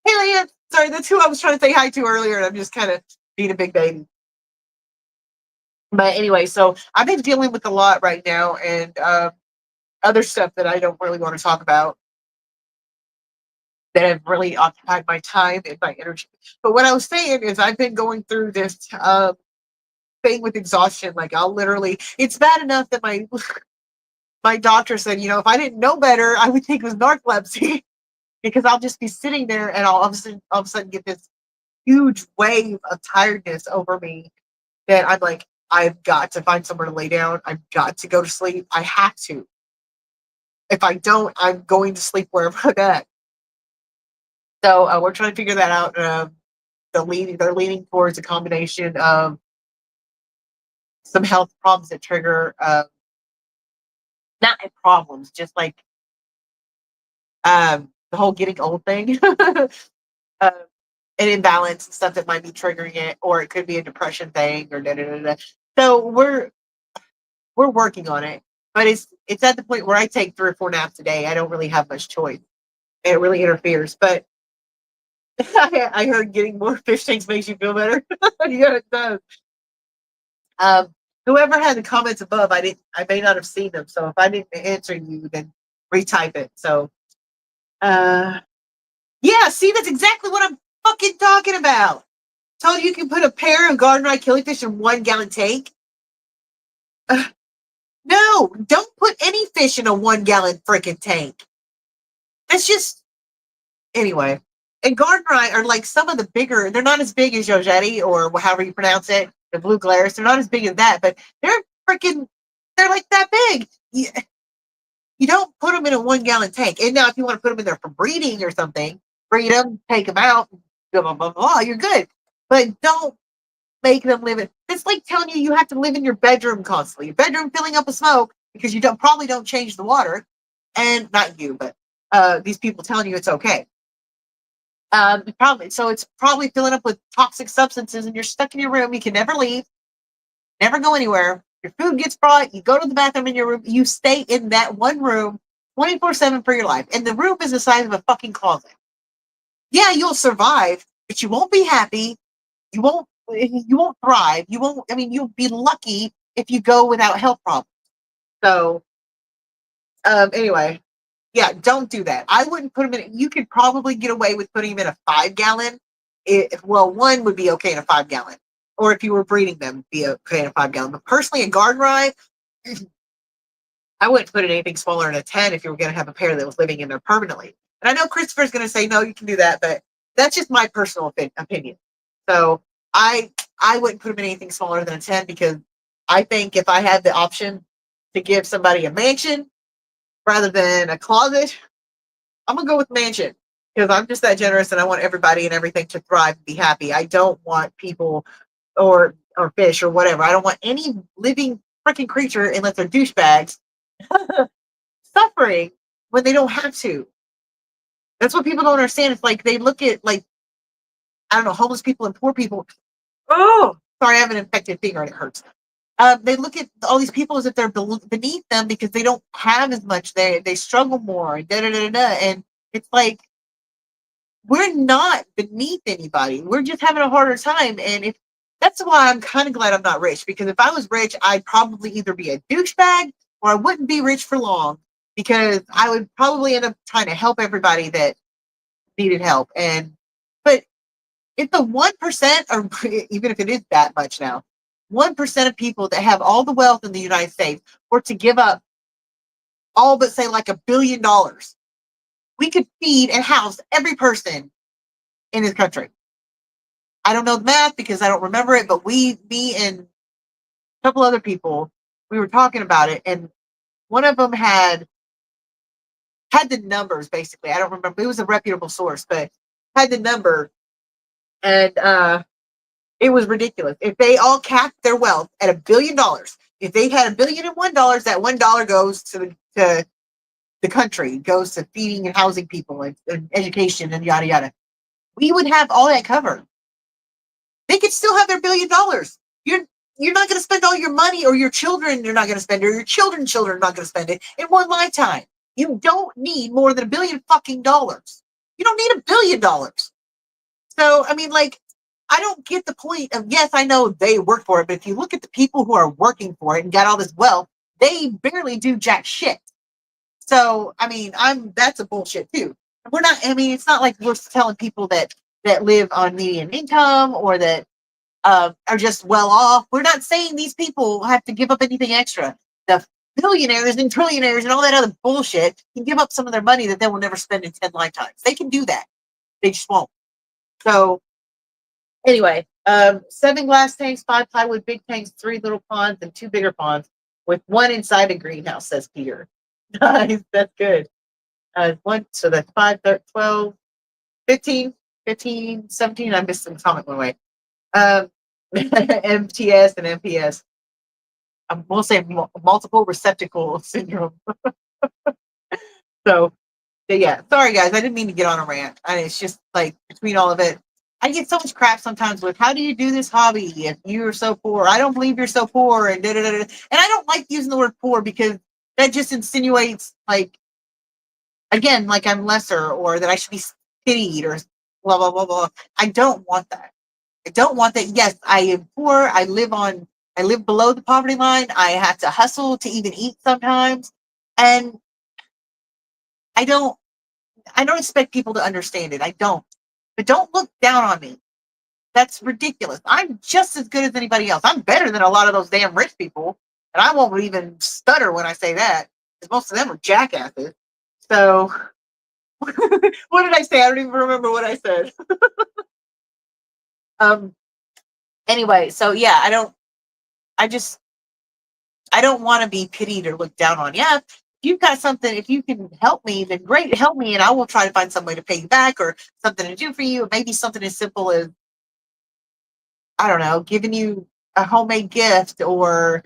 Speaker 2: hey, Leah. Sorry, that's who I was trying to say hi to earlier, and I'm just kind of being a big baby. But anyway, so I've been dealing with a lot right now, and other stuff that I don't really want to talk about that have really occupied my time and my energy. But what I was saying is, I've been going through this thing with exhaustion. Like, I'll literally, it's bad enough that my doctor said, if I didn't know better, I would think it was narcolepsy because I'll just be sitting there and I'll all of a sudden get this huge wave of tiredness over me that I'm like, I've got to find somewhere to lay down. I've got to go to sleep. I have to. If I don't, I'm going to sleep wherever I'm at. So we're trying to figure that out. They're leaning towards a combination of some health problems that trigger, not problems, just like the whole getting old thing, an imbalance and stuff that might be triggering it, or it could be a depression thing, or da da da da. So we're working on it, but it's at the point where I take 3 or 4 naps a day. I don't really have much choice. It really interferes, but I heard getting more fish tanks makes you feel better. Yeah, it does. Um, Whoever had the comments above, I may not have seen them. So if I didn't answer you, then retype it. So, uh, yeah, see, that's exactly what I'm fucking talking about. Told you can put a pair of garden right killifish in 1 gallon tank. Uh, no, don't put any fish in a 1 gallon freaking tank. That's just anyway. And garden right are like some of the bigger. They're not as big as Yojetti or however you pronounce it. The blue glares. They're not as big as that, but they're freaking. They're like that big. You don't put them in a 1 gallon tank. And now, if you want to put them in there for breeding or something, breed them, take them out, blah blah blah blah. You're good, but don't make them live in. It's like telling you have to live in your bedroom constantly. Your bedroom filling up with smoke because you probably don't change the water, and not you, but these people telling you it's okay. Probably so it's probably filling up with toxic substances, and you're stuck in your room. You can never leave, never go anywhere. Your food gets brought. You go to the bathroom in your room. You stay in that one room 24/7 for your life, and the room is the size of a fucking closet. Yeah, you'll survive, but you won't be happy. You won't thrive. You won't. I mean, you'll be lucky if you go without health problems. So, anyway, yeah, don't do that. I wouldn't put them in. You could probably get away with putting them in a 5 gallon. Well, one would be okay in a 5 gallon, or if you were breeding them, be okay in a 5 gallon. But personally, a garden rye, I wouldn't put in anything smaller than a 10 if you were going to have a pair that was living in there permanently. And I know Christopher's going to say no, you can do that, but that's just my personal opinion. So I wouldn't put them in anything smaller than a 10 because I think if I had the option to give somebody a mansion rather than a closet, I'm gonna go with mansion because I'm just that generous and I want everybody and everything to thrive and be happy. I don't want people or fish or whatever. I don't want any living freaking creature unless they're douchebags suffering when they don't have to. That's what people don't understand. It's like they look at like I don't know homeless people and poor people. Oh, sorry, I have an infected finger and it hurts. They look at all these people as if they're beneath them because they don't have as much. They struggle more. Da, da, da, da, and it's like we're not beneath anybody. We're just having a harder time. And if That's why I'm kind of glad I'm not rich, because if I was rich, I'd probably either be a douchebag or I wouldn't be rich for long, because I would probably end up trying to help everybody that needed help. And but if the 1%, or even if it is that much now, 1% of people that have all the wealth in the United States were to give up all but say like $1 billion, we could feed and house every person in this country. I don't know the math because I don't remember it, but me and a couple other people, we were talking about it, and one of them had the numbers basically. I don't remember. It was a reputable source, but had the number, and it was ridiculous. If they all capped their wealth at $1 billion, if they had $1,001, that $1 goes to the country, goes to feeding and housing people and education and yada yada. We would have all that covered. They could still have their $1 billion. You're not going to spend all your money, or your children are not going to spend it, or your children's children are not going to spend it in one lifetime. You don't need more than $1 billion. You don't need $1 billion. So, I mean, like, I don't get the point of, yes, I know they work for it, but if you look at the people who are working for it and got all this wealth, they barely do jack shit. So, I mean, that's a bullshit too. We're not, I mean, it's not like we're telling people that live on median income, or that are just well off. We're not saying these people have to give up anything extra. The billionaires and trillionaires and all that other bullshit can give up some of their money that they will never spend in 10 lifetimes. They can do that. They just won't. So anyway, 7 glass tanks, 5 plywood big tanks, 3 little ponds, and 2 bigger ponds with one inside a greenhouse, says Peter. Nice, that's good. One, so that's 5, 12, 15, 15, 17. I missed some comment one way. Um, MTS and MPS. We'll say multiple receptacle syndrome. So, yeah, sorry guys, I didn't mean to get on a rant. It's just like, between all of it, I get so much crap sometimes with, how do you do this hobby if you're so poor? I don't believe you're so poor, and da da da. And I don't like using the word poor, because that just insinuates, like, again, like I'm lesser, or that I should be pitied, or blah blah blah blah. I don't want that. I don't want that. Yes, I am poor. I live below the poverty line. I have to hustle to even eat sometimes. And I don't I don't expect people to understand it. I don't. But don't look down on me. That's ridiculous. I'm just as good as anybody else. I'm better than a lot of those damn rich people. And I won't even stutter when I say that, because most of them are jackasses. So, what did I say? I don't even remember what I said. Um anyway, so yeah, I just I don't want to be pitied or looked down on. Yeah, if you've got something, if you can help me, then great, help me, and I will try to find some way to pay you back, or something to do for you. Maybe something as simple as, I don't know, giving you a homemade gift, or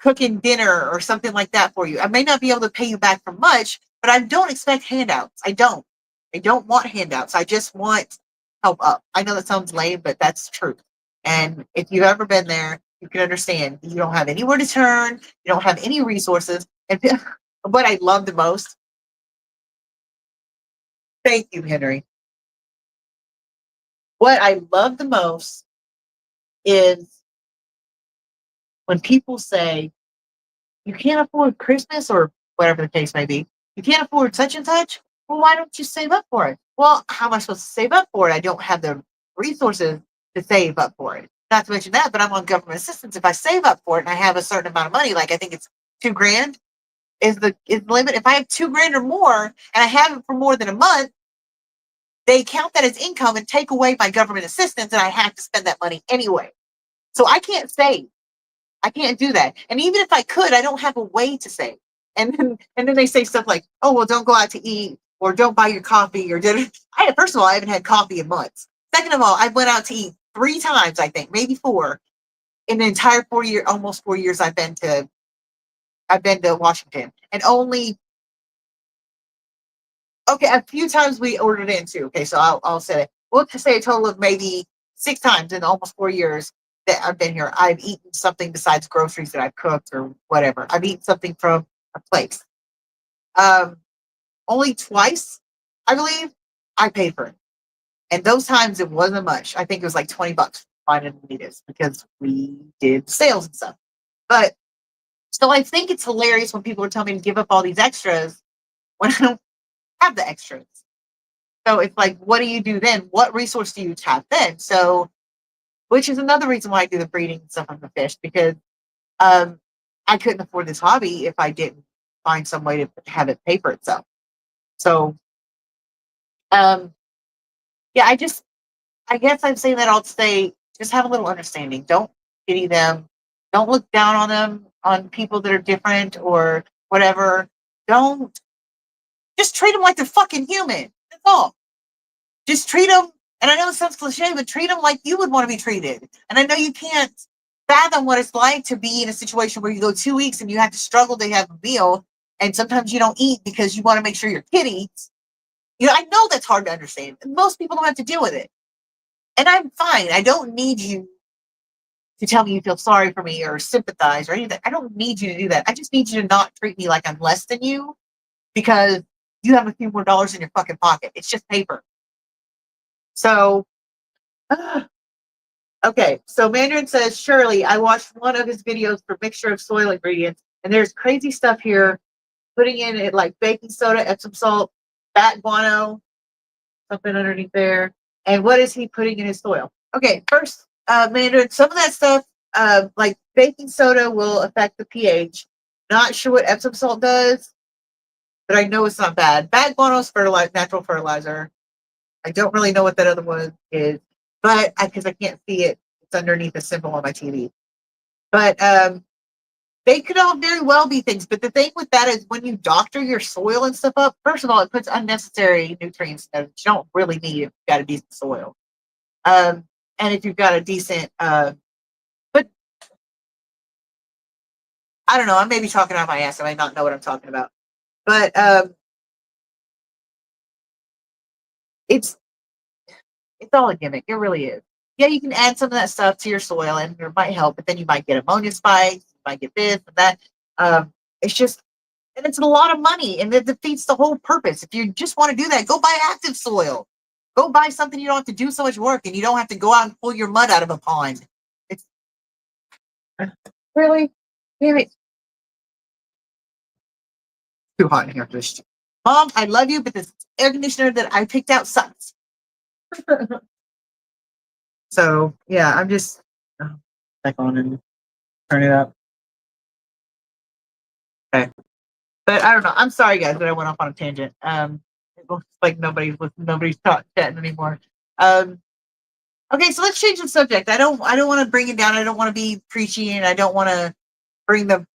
Speaker 2: cooking dinner, or something like that for you. I may not be able to pay you back for much, but I don't expect handouts. I don't. I don't want handouts. I just want help up. I know that sounds lame, but that's true. And if you've ever been there, you can understand you don't have anywhere to turn, you don't have any resources. And what I love the most, thank you, Henry. What I love the most is when people say, you can't afford Christmas, or whatever the case may be. You can't afford such and such. Well, why don't you save up for it? Well, how am I supposed to save up for it? I don't have the resources to save up for it. Not to mention that, but I'm on government assistance. If I save up for it and I have a certain amount of money, like I think it's 2 grand is the limit. If I have 2 grand or more and I have it for more than a month, they count that as income and take away my government assistance, and I have to spend that money anyway. So I can't save. I can't do that. And even if I could, I don't have a way to save. And then they say stuff like, "Oh, well, don't go out to eat, or don't buy your coffee, or dinner." First of all, I haven't had coffee in months. Second of all, I went out to eat 3 times, I think, maybe four, in the entire 4 year, almost 4 years I've been to Washington, and only, okay, a few times we ordered in too. Okay, so I'll say it. We'll just say a total of maybe 6 times in almost 4 years that I've been here. I've eaten something besides groceries that I've cooked or whatever. I've eaten something from a place. Um, Only twice, I believe, I paid for it, and those times it wasn't much. I think it was like $20. fine and neatest because we did sales and stuff. But so I think it's hilarious when people are telling me to give up all these extras when I don't have the extras. So it's like, what do you do then? What resource do you tap then? So, which is another reason why I do the breeding and stuff on the fish because um, I couldn't afford this hobby if I didn't find some way to have it pay for itself. So, um, yeah, I guess I'm saying that all to say, just have a little understanding. Don't pity them. Don't look down on them, on people that are different or whatever. Don't just treat them like they're fucking human. That's all. Just treat them. And I know it sounds cliche, but treat them like you would want to be treated. And I know you can't fathom what it's like to be in a situation where you go 2 weeks and you have to struggle to have a meal. And sometimes you don't eat because you want to make sure your kid eats. You know, I know that's hard to understand. Most people don't have to deal with it. And I'm fine. I don't need you to tell me you feel sorry for me or sympathize or anything. I don't need you to do that. I just need you to not treat me like I'm less than you because you have a few more dollars in your fucking pocket. It's just paper. So, okay. So Mandarin says, Shirley, I watched one of his videos for mixture of soil ingredients, and there's crazy stuff here, putting in it like baking soda, Epsom salt, bat guano, something underneath there. And what is he putting in his soil? Okay, first, Mandarin, some of that stuff, like baking soda, will affect the pH. Not sure what Epsom salt does, but I know it's not bad. Bat guano is natural fertilizer. I don't really know what that other one is, but because I can't see it, it's underneath a symbol on my TV. But they could all very well be things. But the thing with that is when you doctor your soil and stuff up, first of all, it puts unnecessary nutrients that you don't really need if you've got a decent soil. And if you've got a decent, but I don't know, I may be talking out my ass. I might not know what I'm talking about. But it's it's all a gimmick. It really is. Yeah, you can add some of that stuff to your soil and it might help, but then you might get ammonia spikes, you might get this and that. It's just, and it's a lot of money and it defeats the whole purpose. If you just want to do that, go buy active soil. Go buy something you don't have to do so much work and you don't have to go out and pull your mud out of a pond. It's really, damn it, too hot in here. Just, Mom, I love you, but this air conditioner that I picked out sucks. So yeah, I'm just back on and turn it up. Okay. But I don't know. I'm sorry, guys, that I went off on a tangent. It looks like nobody's chatting anymore. Um, okay, so let's change the subject. I don't want to bring it down. I don't want to be preachy, and I don't want to bring the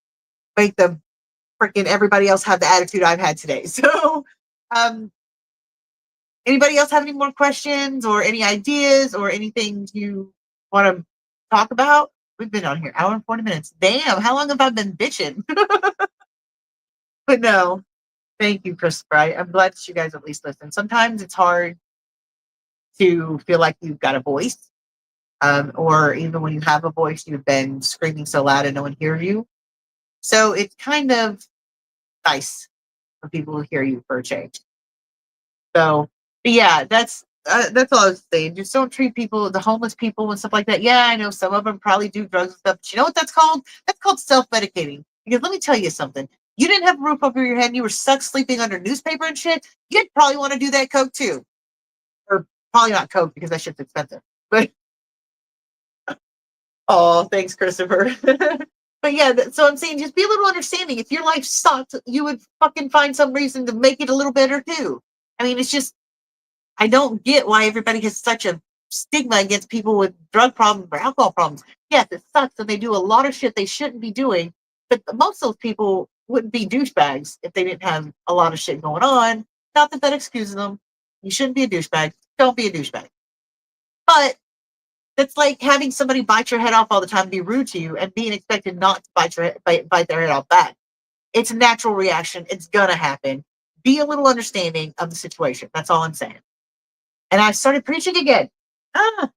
Speaker 2: make the freaking everybody else have the attitude I've had today. So, um, anybody else have any more questions or any ideas or anything you want to talk about? We've been on here hour and 40 minutes. Damn, how long have I been bitching? But no, thank you, Christopher. I'm glad that you guys at least listen. Sometimes it's hard to feel like you've got a voice, or even when you have a voice, you've been screaming so loud and no one hears you. So it's kind of nice for people to hear you for a change. So, but yeah, that's all I was saying. Just don't treat people, the homeless people and stuff like that. Yeah, I know some of them probably do drugs and stuff. But you know what that's called? That's called self-medicating. Because let me tell you something. You didn't have a roof over your head and you were stuck sleeping under newspaper and shit. You'd probably want to do that coke too. Or probably not coke because that shit's expensive. But oh, thanks, Christopher. But yeah, so I'm saying just be a little understanding. If your life sucked, you would fucking find some reason to make it a little better too. I mean, it's just I don't get why everybody has such a stigma against people with drug problems or alcohol problems. Yes, it sucks and they do a lot of shit they shouldn't be doing, but most of those people wouldn't be douchebags if they didn't have a lot of shit going on. Not that that excuses them. You shouldn't be a douchebag. Don't be a douchebag. But that's like having somebody bite your head off all the time, be rude to you, and being expected not to bite their head off back. It's a natural reaction. It's gonna happen. Be a little understanding of the situation. That's all I'm saying. And I started preaching again. Ah,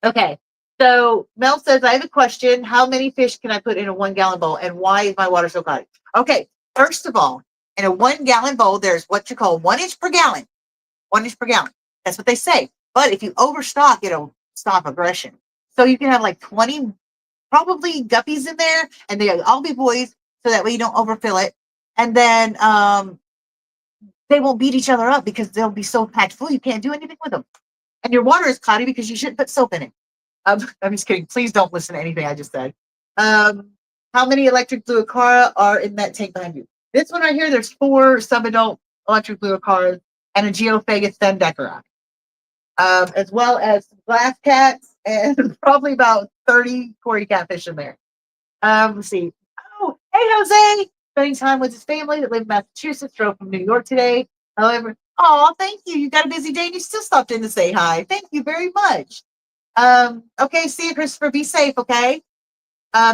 Speaker 2: okay. So Mel says, I have a question. How many fish can I put in a 1 gallon bowl? And why is my water so cloudy? Okay. First of all, in a 1 gallon bowl, there's what you call 1 inch per gallon. 1 inch per gallon. That's what they say. But if you overstock, it'll stop aggression. So you can have like 20 probably guppies in there, and they all be boys, so that way you don't overfill it. And then they won't beat each other up because they'll be so packed full you can't do anything with them. And your water is cloudy because you shouldn't put soap in it. I'm just kidding. Please don't listen to anything I just said. How many electric blue Acara are in that tank behind you? This one right here, there's 4 sub-adult electric blue Acaras and a Geophagus Fendekeri, as well as some glass cats and probably about 30 Cory catfish in there. Let's see. Oh, hey, Jose. Spending time with his family that live in Massachusetts, drove from New York today. However, oh, thank you. You got a busy day and you still stopped in to say hi. Thank you very much. Okay, see you, Christopher. Be safe, okay?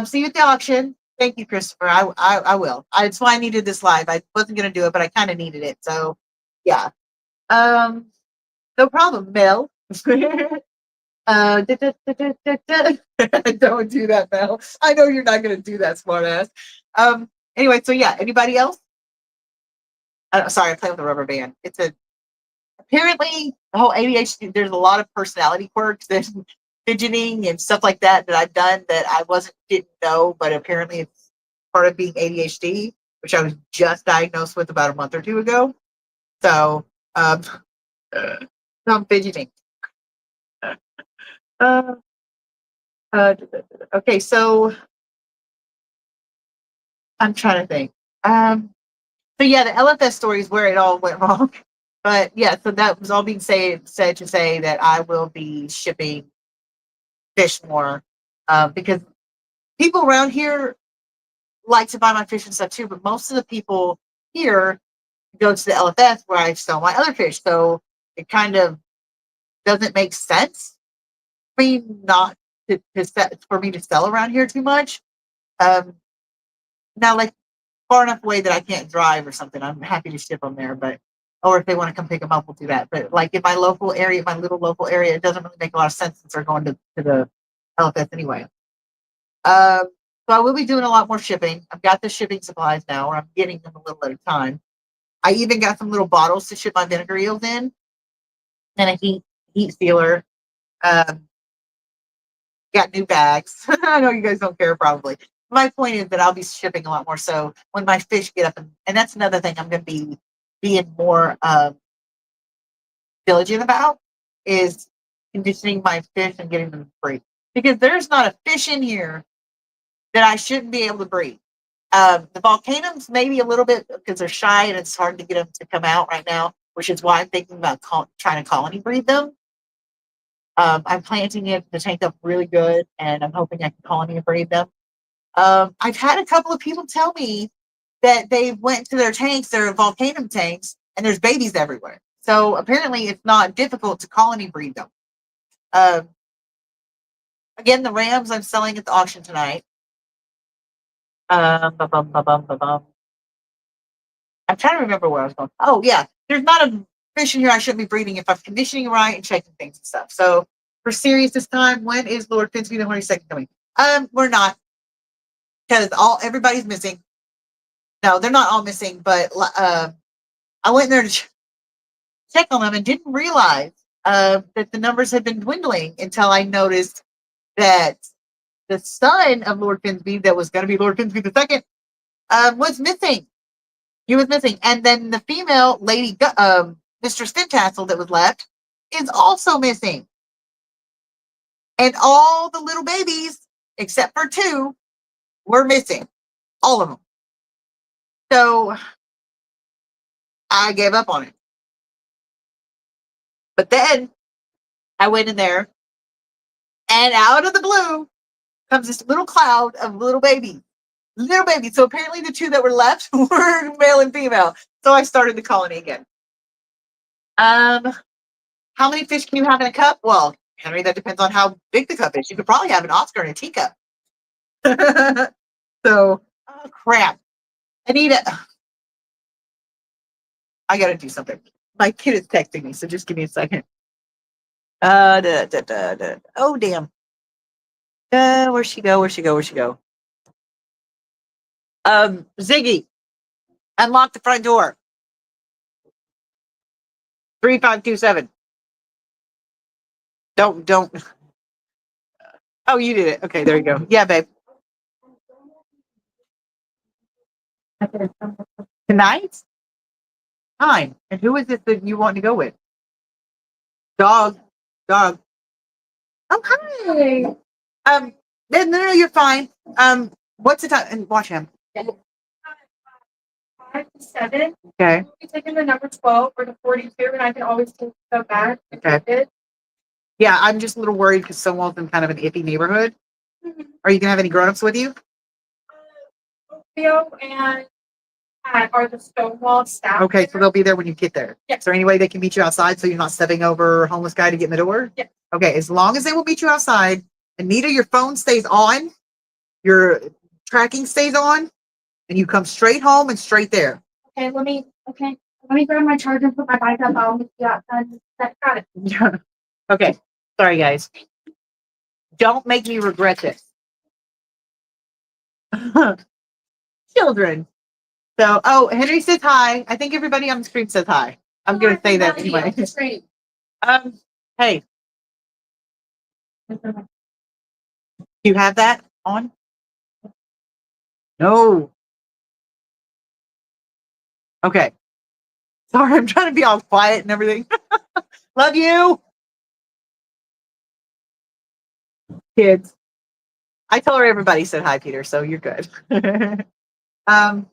Speaker 2: See you at the auction. Thank you, Christopher. I will. That's why I needed this live. I wasn't gonna do it, but I kind of needed it. So yeah. Um, no problem, Mel. Don't do that, Mel. I know you're not gonna do that, smartass. Anyway, so yeah, anybody else? Sorry, I play with a rubber band. It's a apparently the whole ADHD. There's a lot of personality quirks and fidgeting and stuff like that that I've done that I didn't know, but apparently it's part of being ADHD, which I was just diagnosed with about a month or two ago. So, um, I'm fidgeting. Uh, okay, so I'm trying to think. So yeah, the LFS story is where it all went wrong. But yeah, so that was all being said to say that I will be shipping fish more, because people around here like to buy my fish and stuff too. But most of the people here go to the LFS where I sell my other fish, so it kind of doesn't make sense for me not for me to sell around here too much. Um, Now, like far enough away that I can't drive or something, I'm happy to ship them there. But or if they want to come pick them up, we'll do that. But like in my local area, my little local area, it doesn't really make a lot of sense since they're going to the LFS anyway. So I will be doing a lot more shipping. I've got the shipping supplies now, or I'm getting them a little at a time. I even got some little bottles to ship my vinegar eels in, and a heat sealer. Um, got new bags. I know you guys don't care probably. My point is that I'll be shipping a lot more. So when my fish get up, and that's another thing I'm going to be being more diligent about is conditioning my fish and getting them free. Because there's not a fish in here that I shouldn't be able to breed. The volcanoes maybe a little bit because they're shy and it's hard to get them to come out right now, which is why I'm thinking about trying to colony breed them. I'm planting it the tank up really good, and I'm hoping I can colony breed them. I've had a couple of people tell me that they went to their tanks, their volcano tanks, and there's babies everywhere. So apparently, it's not difficult to colony breed them. Um, Again, the rams I'm selling at the auction tonight. Ba-bum, ba-bum, ba-bum. I'm trying to remember where I was going. Oh yeah, there's not a fish in here I shouldn't be breeding if I'm conditioning right and checking things and stuff. So for serious this time, when is Lord Finsby the 22nd coming? We're not, because everybody's missing. No, they're not all missing, but I went there to check on them and didn't realize that the numbers had been dwindling until I noticed that the son of Lord Finsby, that was going to be Lord Finsby the second, was missing. He was missing, and then the female lady, Mistress Fintassel, that was left, is also missing, and all the little babies, except for 2, were missing, all of them. So I gave up on it. But then I went in there, and out of the blue comes this little cloud of little babies. Little babies. So apparently the 2 that were left were male and female. So I started the colony again. How many fish can you have in a cup? Well, Henry, that depends on how big the cup is. You could probably have an Oscar in a teacup. So, oh crap. Anita, I gotta do something. My kid is texting me, so just give me a second. Oh damn. Where'd she go? Where'd she go? Where'd she go? Ziggy, unlock the front door. 3527. Don't. Oh, you did it. Okay, there you go. Yeah, babe. Tonight? Time. And who is it that you want to go with? Dog. Dog. Oh, hi. No, you're fine. What's the time? And watch him. 5 to 7. Okay. We'll be taking the number 12 or the 42, and I can always take the back. Okay. Yeah, I'm just a little worried because Stonewall's in kind of an iffy neighborhood. Mm-hmm. Are you gonna have any grown-ups with you? Theo and Pat are the Stonewall staff. Okay, so they'll be there when you get there. Yes. Is there any way they can meet you outside so you're not stepping over a homeless guy to get in the door? Yes. Okay, as long as they will meet you outside, Anita, your phone stays on, your tracking stays on, and you come straight home and straight there. Okay. Let me grab my charger and put my bike up. I'll meet you outside. Got it. Yeah. Okay. Sorry, guys. Don't make me regret this. Children. So, oh, Henry says hi. I think everybody on the screen says hi. I'm gonna say that anyway. Um, hey, you have that on? No. Okay. Sorry, I'm trying to be all quiet and everything. Love you, kids. I told her everybody said hi, Peter, so you're good. um,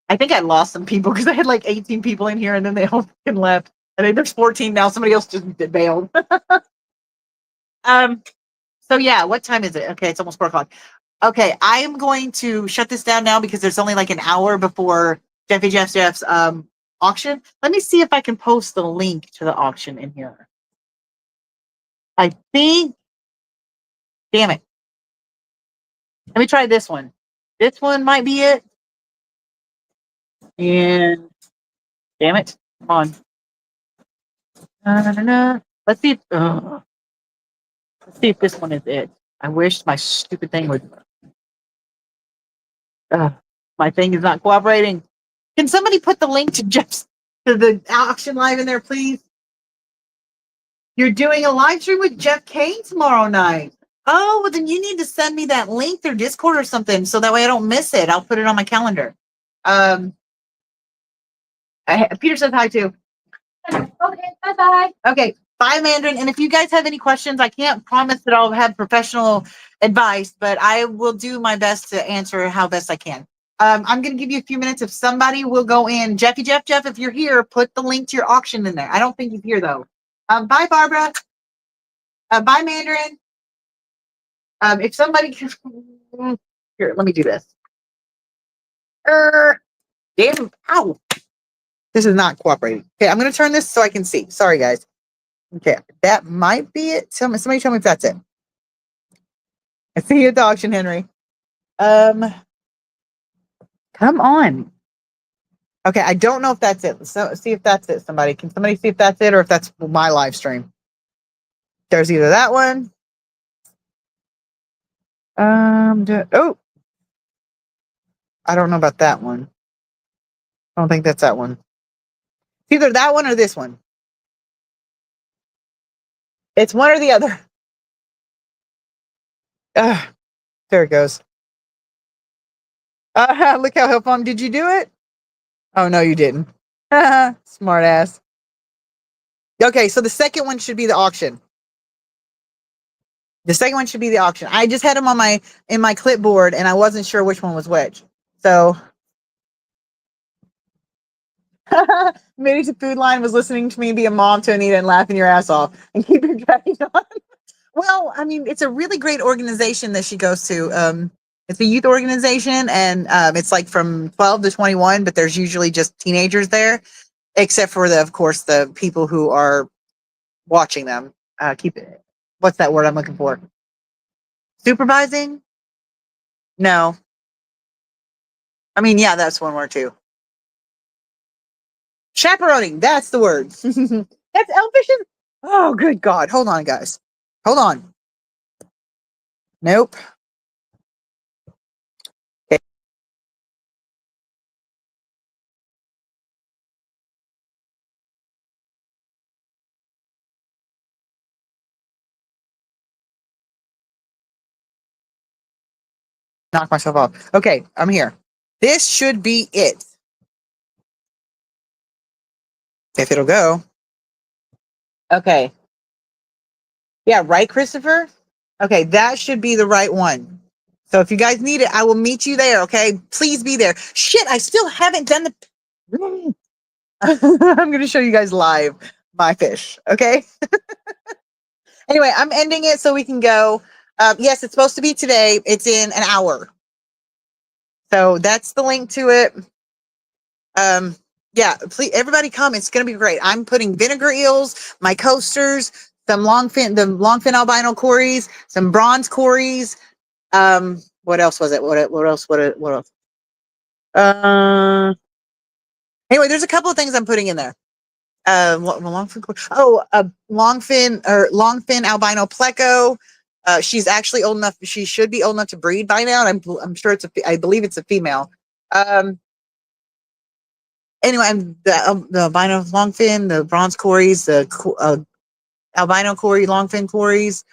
Speaker 2: I think I lost some people because I had like 18 people in here and then they all fucking left. And then there's 14 now. Somebody else just bailed. um, so yeah, what time is it? Okay, it's almost 4 o'clock. Okay, I am going to shut this down now because there's only like an hour before Jeff's auction. Let me see if I can post the link to the auction in here. I think, damn it. Let me try this one. This one might be it. And damn it, come on. Let's see. Let's see if this one is it. I wish my stupid thing would. My thing is not cooperating. Can somebody put the link to Jeff's to the auction live in there, please? You're doing a live stream with Jeff Kane tomorrow night. Oh, well, then you need to send me that link through Discord or something so that way I don't miss it. I'll put it on my calendar. Peter says hi too. Okay, bye-bye. Okay, bye, Mandarin. And if you guys have any questions, I can't promise that I'll have professional advice, but I will do my best to answer how best I can. I'm going to give you a few minutes. If somebody will go in, Jeff, if you're here, put the link to your auction in there. I don't think he's here, though. Bye, Barbara. Bye, Mandarin. If somebody can... Here, let me do this. Damn, ow. This is not cooperating. Okay, I'm going to turn this so I can see. Sorry, guys. Okay, that might be it. Somebody tell me if that's it. I see you at the auction, Henry. Come on. Okay, I don't know if that's it. So see if that's it. Can somebody see if that's it or if that's my live stream? There's either that one. Oh, I don't know about that one. I don't think that's that one. It's either that one or this one. It's one or the other. There it goes. Look how helpful. Did you do it? Oh no, you didn't. Smart ass. Okay, so the second one should be the auction. The second one should be the auction. I just had them on in my clipboard and I wasn't sure which one was which. So Maybe to Food Line was listening to me be a mom to Anita and laughing your ass off and keep your dragging on. Well, I mean, it's a really great organization that she goes to. It's a youth organization and it's like from 12 to 21, but there's usually just teenagers there, except for of course, the people who are watching them. Keep it. What's that word I'm looking for? Supervising? No. I mean, yeah, that's one word too. Chaperoning. That's the word. That's elfish. Oh, good God. Hold on, guys. Hold on. Nope. knock myself off. Okay, I'm here. This should be it. If it'll go. Okay. Yeah, right, Christopher? Okay, that should be the right one. So if you guys need it, I will meet you there, okay? Please be there. Shit, I still haven't done the I'm going to show you guys live my fish, okay? Anyway, I'm ending it so we can go. Yes, it's supposed to be today. It's in an hour. So that's the link to it. Um, yeah, please, everybody come. It's going to be great. I'm putting vinegar eels, my coasters, some longfin albino cories, some bronze cories. What else was it? What else? Uh, anyway, there's a couple of things I'm putting in there. Longfin. Longfin albino pleco. She's actually old enough. She should be old enough to breed by now. And I'm sure I believe it's a female. Anyway, the albino longfin, the bronze cories, the albino cory, longfin cories,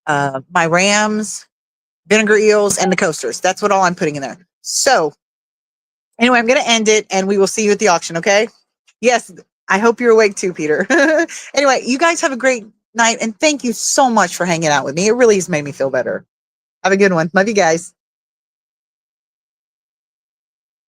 Speaker 2: my rams, vinegar eels, and the coasters. That's what all I'm putting in there. So anyway, I'm going to end it, and we will see you at the auction. Okay? Yes, I hope you're awake too, Peter. Anyway, you guys have a great night, and thank you so much for hanging out with me. It really has made me feel better. Have a good one. Love you guys.